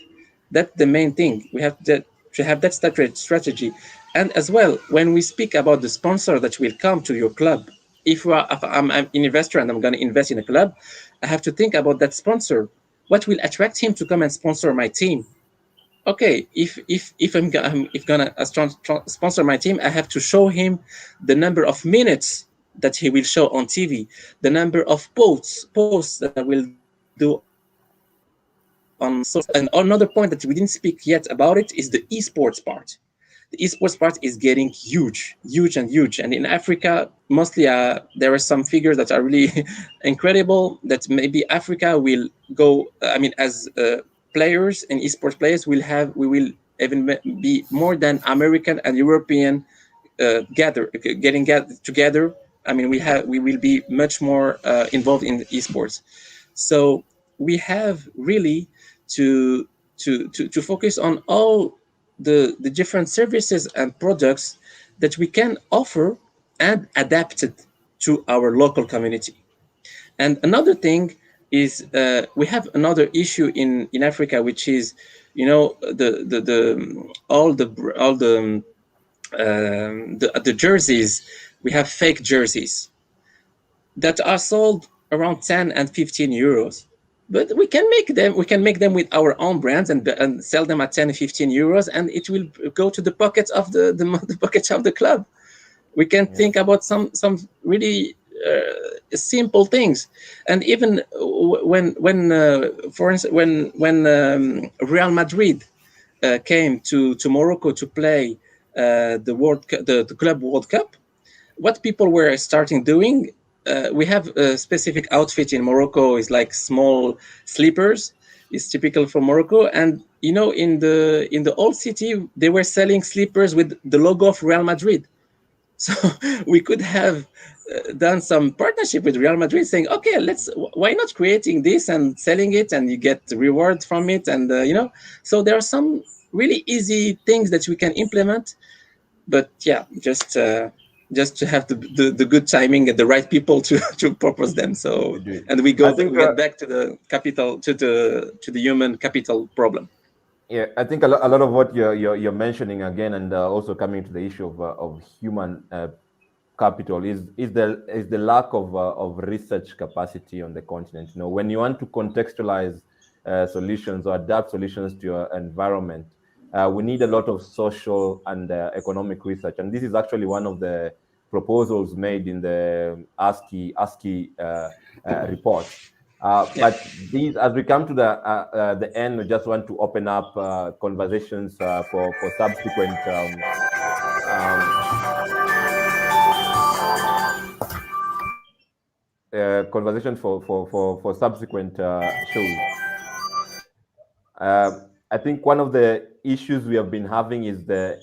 That's the main thing. We have to have that strategy. And as well, when we speak about the sponsor that will come to your club, if I'm an investor and I'm going to invest in a club, I have to think about that sponsor. What will attract him to come and sponsor my team? Okay, if if gonna sponsor my team, I have to show him the number of minutes that he will show on TV, the number of posts that I will do on social media. And another point that we didn't speak yet about it is the esports part. The esports part is getting huge, huge and huge. And in Africa, mostly there are some figures that are really incredible. That maybe Africa will go. I mean, as players and esports players, we will even be more than American and European getting together. I mean, we will be much more involved in esports. So we have really to to focus on all the different services and products that we can offer and adapt it to our local community. And another thing is we have another issue in Africa, which is, you know, the all the jerseys. We have fake jerseys that are sold around 10 and 15 euros, but we can make them with our own brands and sell them at 10 and 15 euros, and it will go to the pockets of the pockets of the club. We can Yeah. think about some really simple things. And even for instance, when Real Madrid came to Morocco to play the club World Cup, what people were starting doing, we have a specific outfit in Morocco, is like small slippers. It's typical for Morocco. And you know, in the old city they were selling slippers with the logo of Real Madrid. So we could have done some partnership with Real Madrid, saying, okay, why not creating this and selling it, and you get reward from it. And you know, so there are some really easy things that we can implement. But yeah, just to have the good timing and the right people to to propose them. So, To do it. and we I go think we get back to the capital, to the human capital problem. Yeah, I think a lot of what you're mentioning again, and also coming to the issue of human capital is the lack of research capacity on the continent. You know, when you want to contextualize solutions or adapt solutions to your environment, we need a lot of social and economic research, and this is actually one of the proposals made in the ASCII report. Yeah. But these, as we come to the end, we just want to open up conversations for subsequent um, conversations for subsequent shows. I think one of the issues we have been having is the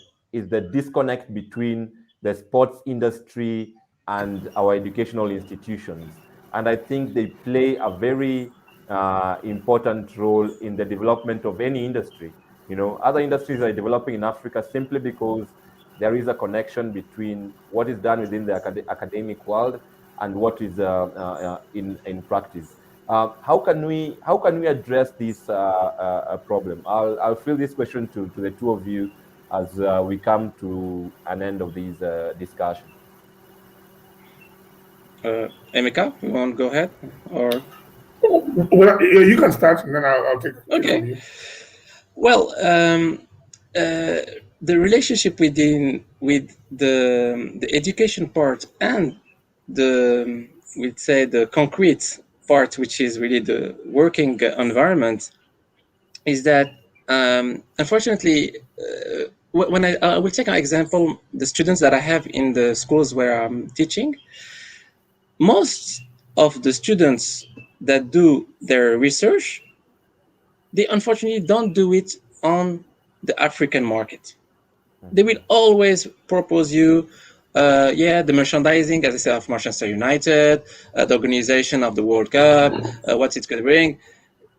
disconnect between the sports industry and our educational institutions, and I think they play a very important role in the development of any industry. You know, other industries are developing in Africa simply because there is a connection between what is done within the academic world and what is in practice. How can we address this problem? I'll fill this question to the two of you as we come to an end of this discussion. Emeka, you want to go ahead? Or Well, you can start, and then I'll take it from okay. you. Well, the relationship with the education part and the, we'd say, the concrete part, which is really the working environment, is that unfortunately, when I will take an example, the students that I have in the schools where I'm teaching, most of the students that do their research, they unfortunately don't do it on the African market. They will always propose you, yeah, the merchandising, as I said, of Manchester United, the organization of the World Cup, what's it going to bring.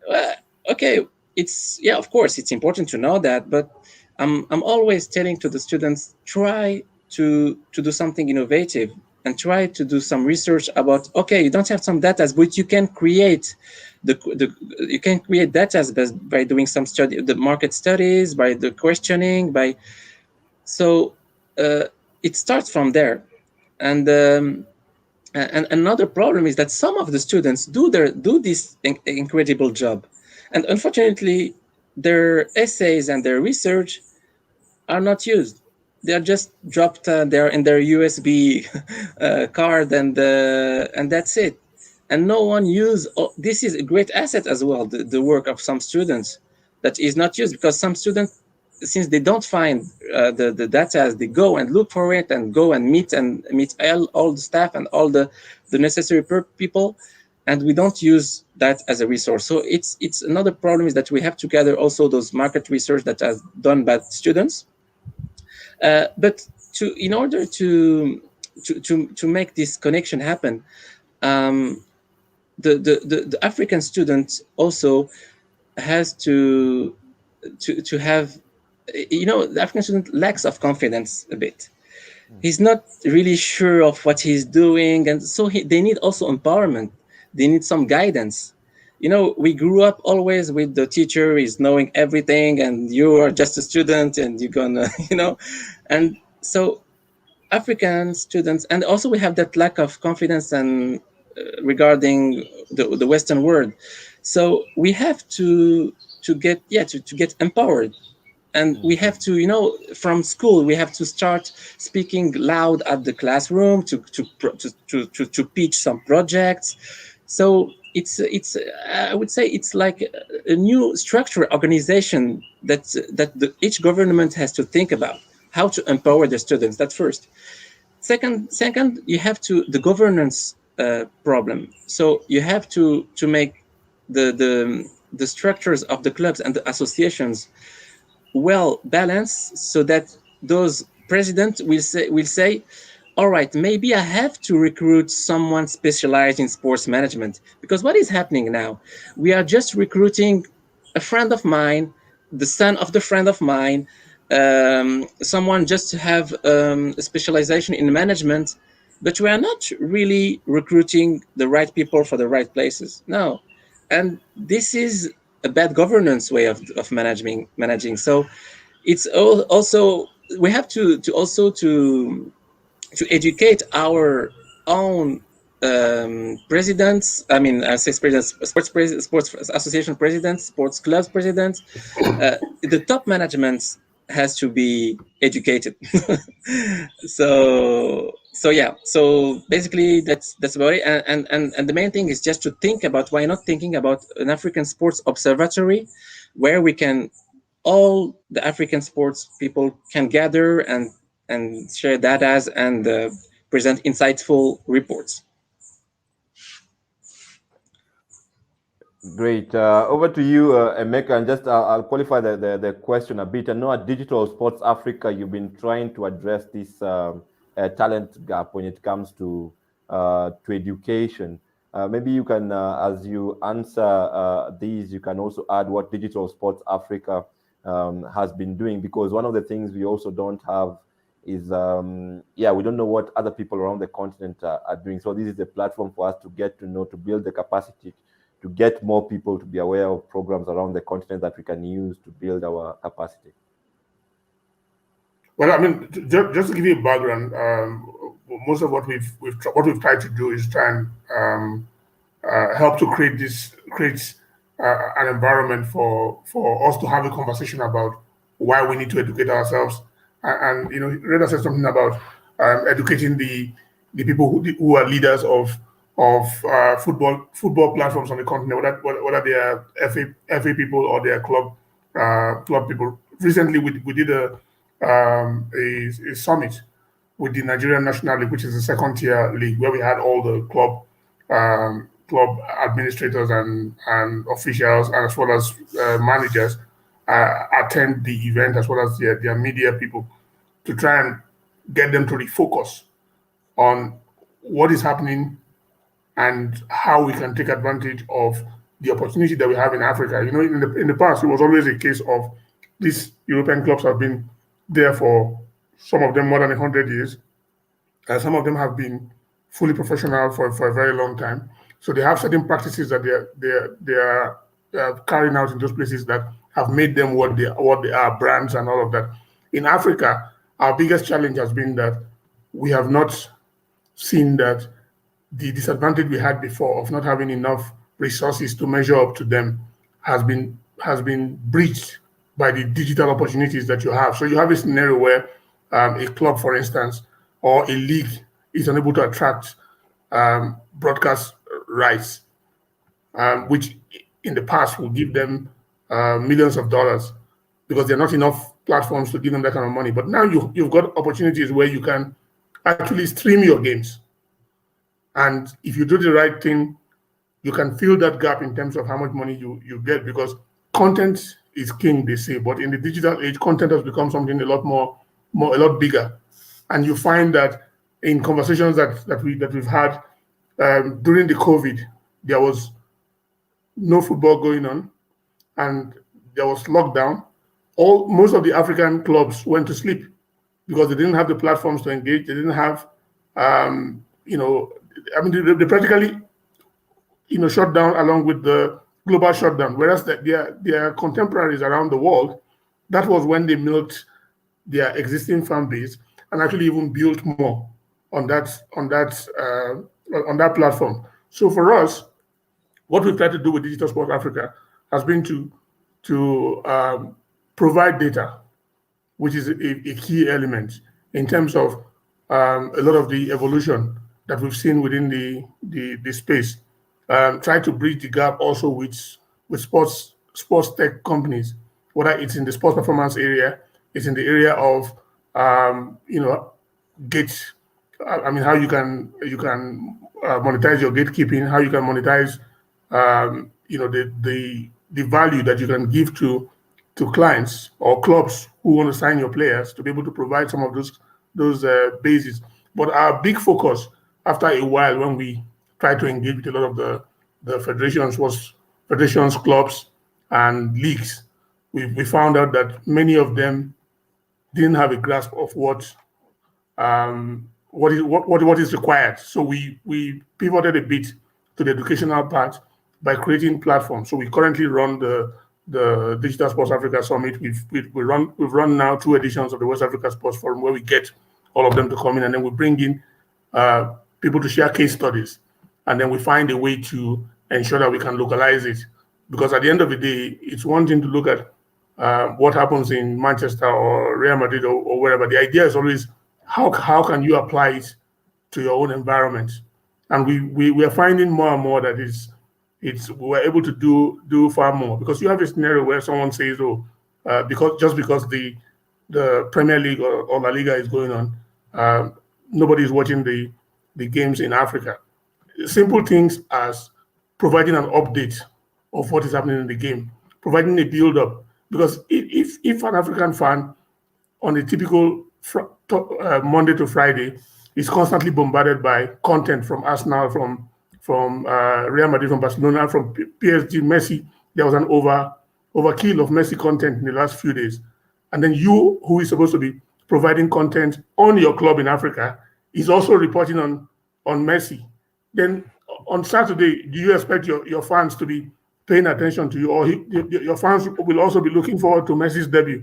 Uh, okay, it's, yeah, of course, it's important to know that, but I'm always telling to the students, try to do something innovative and try to do some research about, okay, you don't have some data, but you can create the you can create data by doing some study, the market studies, by the questioning, by, so it starts from there. And another problem is that some of the students do this incredible job, and unfortunately their essays and their research are not used. They are just dropped there in their USB card, and that's it. And no one use. Oh, this is a great asset as well. The work of some students that is not used, because some students, since they don't find the data, they go and look for it and go and meet all the staff and all the necessary people, and we don't use that as a resource. So it's another problem, is that we have to gather also those market research that is done by students, but in order to make this connection happen, um, the African student also has to have, the African student lacks of confidence a bit. He's not really sure of what he's doing, and so they need also empowerment. They need some guidance. We grew up always with the teacher is knowing everything, and you are just a student, and you're gonna, and so African students, and also we have that lack of confidence and regarding the Western world. So we have to get, yeah, to get empowered, and we have to, from school we have to start speaking loud at the classroom to pitch some projects. So it's I would say it's like a new structure organization that each government has to think about how to empower the students. That first. Second, you have to the governance problem. So you have to make the structures of the clubs and the associations well balanced, so that those president will say, all right, maybe I have to recruit someone specialized in sports management, because what is happening now, we are just recruiting a friend of mine, the son of the friend of mine, someone just to have a specialization in management, but we are not really recruiting the right people for the right places. No, and this is a bad governance way of managing. So it's also, we have to also to educate our own presidents. I mean, I say presidents, sports association presidents, sports clubs presidents. The top management has to be educated. So yeah. So basically, that's about it. And the main thing is just to think about, why not thinking about an African sports observatory, where we can, all the African sports people can gather and share data and present insightful reports. Great. Over to you, Emeka, and just I'll qualify the question a bit. I know at Digital Sports Africa, you've been trying to address this talent gap when it comes to education. Maybe you can, as you answer these, you can also add what Digital Sports Africa has been doing, because one of the things we also don't have is we don't know what other people around the continent are doing. So this is a platform for us to get to know, to build the capacity, to get more people to be aware of programs around the continent that we can use to build our capacity. Well, I mean, just to give you a background, most of what we've tried to do is try and help to create an environment for us to have a conversation about why we need to educate ourselves. And you know, Reda said something about educating the people who are leaders of football platforms on the continent, whether they are FA people or they are club people. Recently, we did a summit with the Nigerian National League, which is the second tier league, where we had all the club administrators and officials, and as well as managers, attend the event, as well as their media people, to try and get them to refocus on what is happening and how we can take advantage of the opportunity that we have in Africa. You know, in the past, it was always a case of these European clubs have been there for, some of them, more than 100 years. Some of them have been fully professional for a very long time. So they have certain practices that they are carrying out in those places that have made them what they are, brands and all of that. In Africa, our biggest challenge has been that we have not seen that the disadvantage we had before of not having enough resources to measure up to them has been breached by the digital opportunities that you have. So you have a scenario where a club, for instance, or a league is unable to attract broadcast rights, which in the past will give them millions of dollars, because there are not enough platforms to give them that kind of money. But now you've got opportunities where you can actually stream your games. And if you do the right thing, you can fill that gap in terms of how much money you get, because content is king, they say. But in the digital age, content has become something a lot bigger. And you find that in conversations that we've had during the COVID, there was no football going on, and there was lockdown. Most of the African clubs went to sleep because they didn't have the platforms to engage. They didn't have, they practically, shut down along with the global shutdown. Whereas their contemporaries around the world, that was when they milked their existing fan base and actually even built more on that platform. So for us, what we've tried to do with Digital Sports Africa has been to provide data, which is a key element in terms of a lot of the evolution that we've seen within the space. Try to bridge the gap also with sports tech companies, whether it's in the sports performance area, it's in the area of gate. I mean, how you can monetize your gatekeeping, how you can monetize the value that you can give to clients or clubs who want to sign your players, to be able to provide some of those bases. But our big focus after a while, when we tried to engage with a lot of the federations, was federations, clubs, and leagues. We found out that many of them didn't have a grasp of what is required. So we pivoted a bit to the educational part by creating platforms. So we currently run the Digital Sports Africa Summit. We've run now 2 editions of the West Africa Sports Forum, where we get all of them to come in, and then we bring in people to share case studies, and then we find a way to ensure that we can localize it. Because at the end of the day, it's one thing to look at what happens in Manchester or Real Madrid or wherever. The idea is always how can you apply it to your own environment. And we are finding more and more that we're able to do far more, because you have a scenario where someone says, because the Premier League or La Liga is going on, nobody is watching the games in Africa. Simple things as providing an update of what is happening in the game, providing a build-up. Because if an African fan on a typical Monday to Friday is constantly bombarded by content from Arsenal, from Real Madrid, from Barcelona, from PSG, Messi, there was an overkill of Messi content in the last few days. And then you, who is supposed to be providing content on your club in Africa is also reporting on Messi, then on Saturday, do you expect your fans to be paying attention to you, or your fans will also be looking forward to Messi's debut?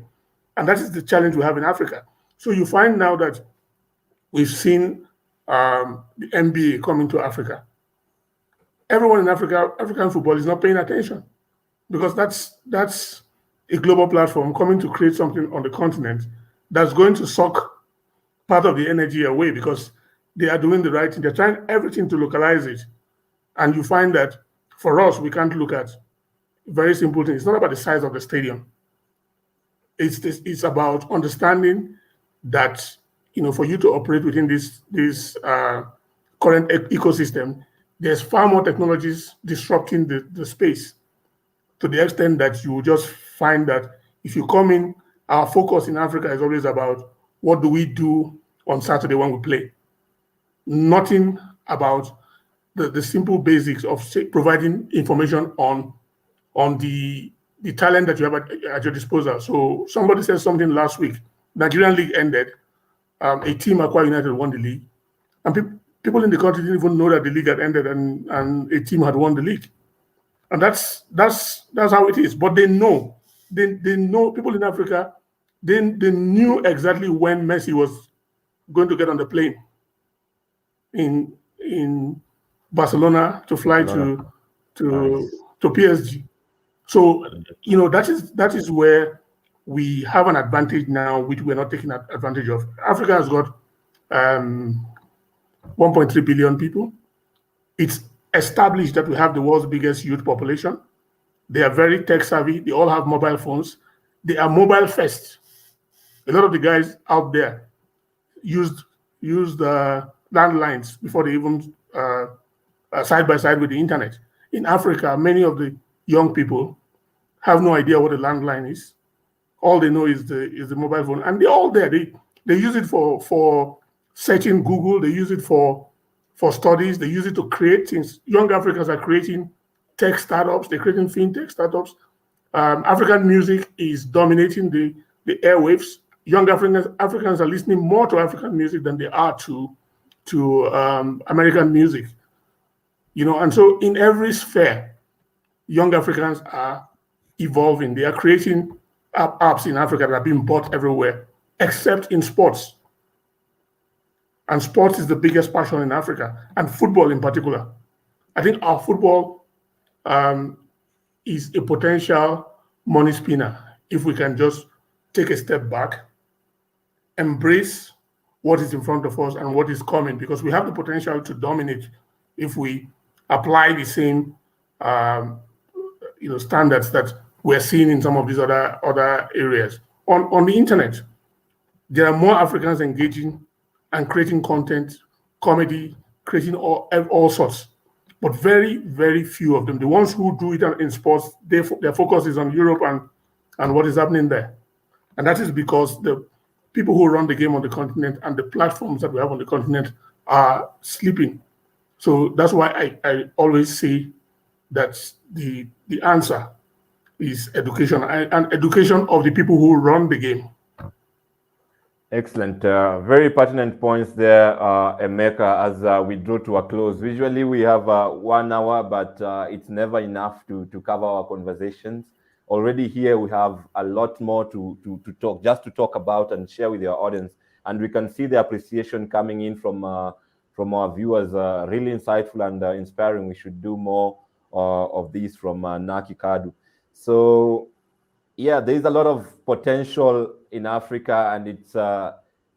And that is the challenge we have in Africa. So you find now that we've seen the NBA coming to Africa. Everyone in Africa, African football is not paying attention because that's a global platform coming to create something on the continent that's going to suck part of the energy away because they are doing the right thing. They're trying everything to localize it. And you find that for us, we can't look at very simple things. It's not about the size of the stadium. It's about understanding that for you to operate within this current ecosystem, there's far more technologies disrupting the space to the extent that you will just find that if you come in, our focus in Africa is always about what do we do on Saturday when we play. Nothing about the simple basics of providing information on the talent that you have at your disposal. So somebody said something last week. Nigerian league ended. A team, Aqua United, won the league, and people in the country didn't even know that the league had ended and a team had won the league. And that's how it is. But they know. They know, people in Africa, they knew exactly when Messi was going to get on the plane in Barcelona to fly to PSG. So that is where we have an advantage now, which we're not taking advantage of. Africa has got 1.3 billion people. It's established that we have the world's biggest youth population. They are very tech savvy. They all have mobile phones. They are mobile first. A lot of the guys out there used landlines before they even side by side with the internet. In Africa, many of the young people have no idea what a landline is. All they know is the mobile phone, and they're all there. They use it for searching Google. They use it for studies. They use it to create things. Young Africans are creating tech startups. They're creating fintech startups. African music is dominating the airwaves. Young Africans are listening more to African music than they are to American music. And so in every sphere, young Africans are evolving. They are creating apps in Africa that are being bought everywhere, except in sports. And sports is the biggest passion in Africa, and football in particular. I think our football is a potential money spinner if we can just take a step back, embrace what is in front of us and what is coming, because we have the potential to dominate if we apply the same standards that we're seeing in some of these other areas. On the internet, there are more Africans engaging and creating content, comedy, creating all sorts, but very, very few of them. The ones who do it in sports, their focus is on Europe and what is happening there. And that is because the people who run the game on the continent and the platforms that we have on the continent are sleeping. So that's why I always say that the answer is education, and education of the people who run the game. Excellent. Very pertinent points there, Emeka, as we draw to a close. Usually we have 1 hour, but it's never enough to cover our conversations. Already here we have a lot more to talk about and share with our audience. And we can see the appreciation coming in from our viewers, really insightful and inspiring. We should do more of these from Naki Kadu. So yeah, there is a lot of potential in Africa, and it's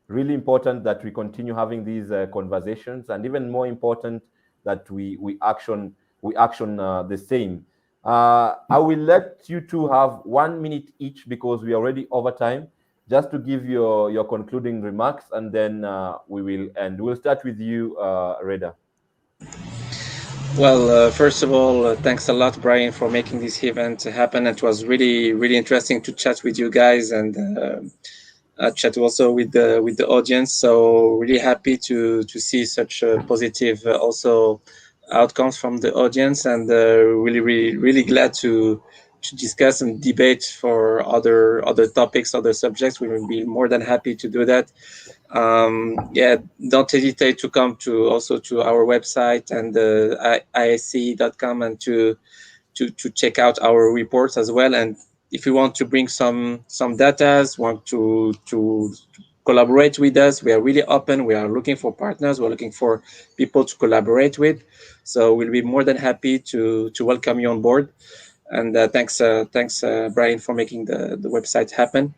really important that we continue having these conversations, and even more important that we action the same. I will let you two have 1 minute each because we are already over time, just to give your concluding remarks, and then we will end. We'll start with you, Reda. Well, first of all, thanks a lot, Brian, for making this event happen. It was really, really interesting to chat with you guys and chat also with the audience. So really happy to see such positive also outcomes from the audience, and really, really, really glad to to discuss and debate for other topics, other subjects, we will be more than happy to do that. Yeah, don't hesitate to come to also to our website and isc.com and to check out our reports as well. And if you want to bring some data, want to collaborate with us, we are really open. We are looking for partners. We're looking for people to collaborate with. So we'll be more than happy to welcome you on board. And thanks, Brian, for making the website happen.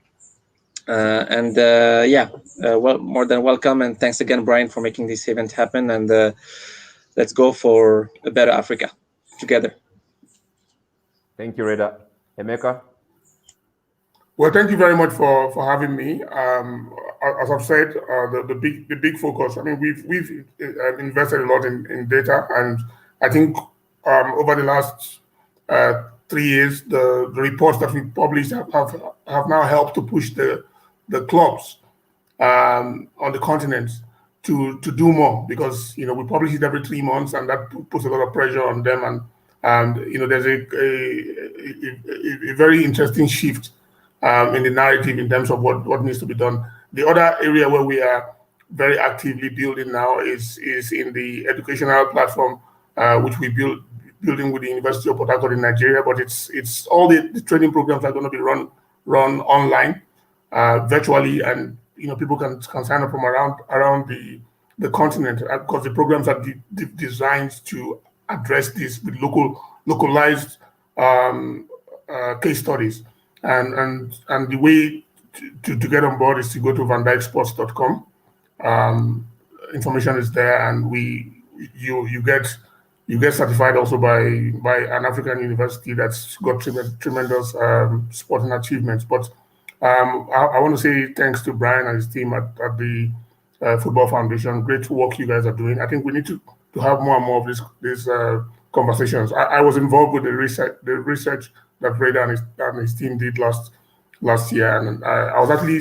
And yeah, well, more than welcome. And thanks again, Brian, for making this event happen. And let's go for a better Africa together. Thank you, Reda. Emeka? Well, thank you very much for having me. As I've said, the big focus. I mean, we've invested a lot in data, and I think over the last 3 years, the reports that we published have now helped to push the clubs on the continent to do more, because we publish it every 3 months, and that puts a lot of pressure on them. And there's a very interesting shift in the narrative in terms of what needs to be done. The other area where we are very actively building now is in the educational platform, which we building with the University of Port Harcourt in Nigeria. But it's all the training programs are going to be run online, virtually, and people can sign up from around the continent, because the programs are designed to address this with localized case studies. And the way to get on board is to go to vandyksports.com. Information is there, and you get certified also by an African university that's got tremendous sporting achievements. But I want to say thanks to Brian and his team at the Football Foundation. Great work you guys are doing. I think we need to have more and more of these conversations. I was involved with the research that Reda and his team did last year, and I was actually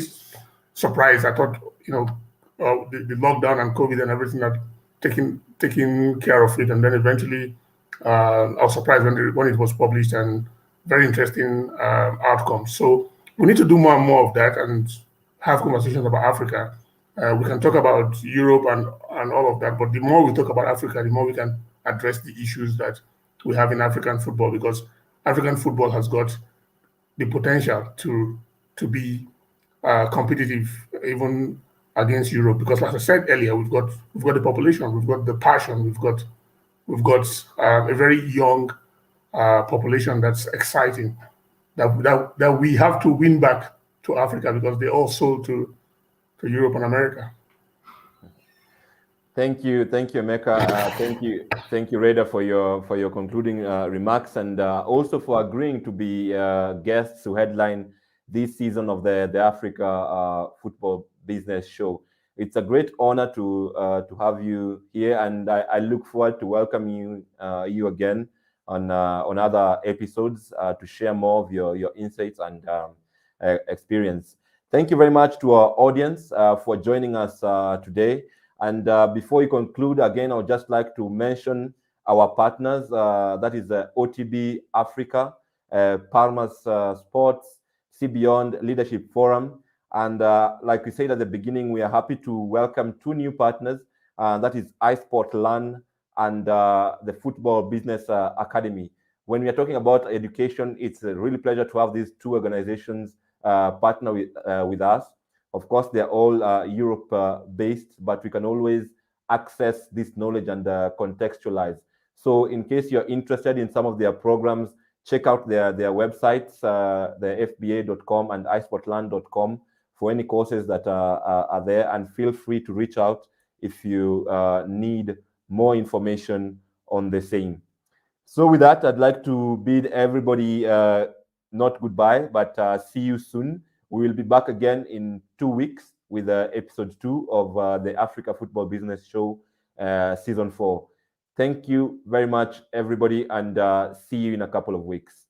surprised. I thought the lockdown and COVID and everything had taken care of it, and then eventually I was surprised when it was published, and very interesting outcomes. So we need to do more and more of that and have conversations about Africa. We can talk about Europe and all of that, but the more we talk about Africa, the more we can address the issues that we have in African football, because African football has got the potential to be competitive even against Europe. Because, like I said earlier, we've got the population, we've got the passion, we've got a very young population that's exciting, that we have to win back to Africa, because they all sold to Europe and America. Thank you, Emeka. Thank you, Reda, for your concluding remarks, and also for agreeing to be guests to headline this season of the Africa Football Business Show. It's a great honor to have you here, and I look forward to welcoming you again on other episodes to share more of your insights and experience. Thank you very much to our audience for joining us today. And before we conclude, again, I would just like to mention our partners. That is OTB Africa, Palmas Sports, See Beyond Leadership Forum. And like we said at the beginning, we are happy to welcome two new partners. That is iSport Learn and the Football Business Academy. When we are talking about education, it's a really pleasure to have these two organizations partner with us. Of course, they're all Europe-based, but we can always access this knowledge and contextualize. So in case you're interested in some of their programs, check out their websites, the fba.com and isportland.com, for any courses that are there, and feel free to reach out if you need more information on the same. So with that, I'd like to bid everybody not goodbye, but see you soon. We will be back again in 2 weeks with episode 2 of the Africa Football Business Show, season 4. Thank you very much, everybody, and see you in a couple of weeks.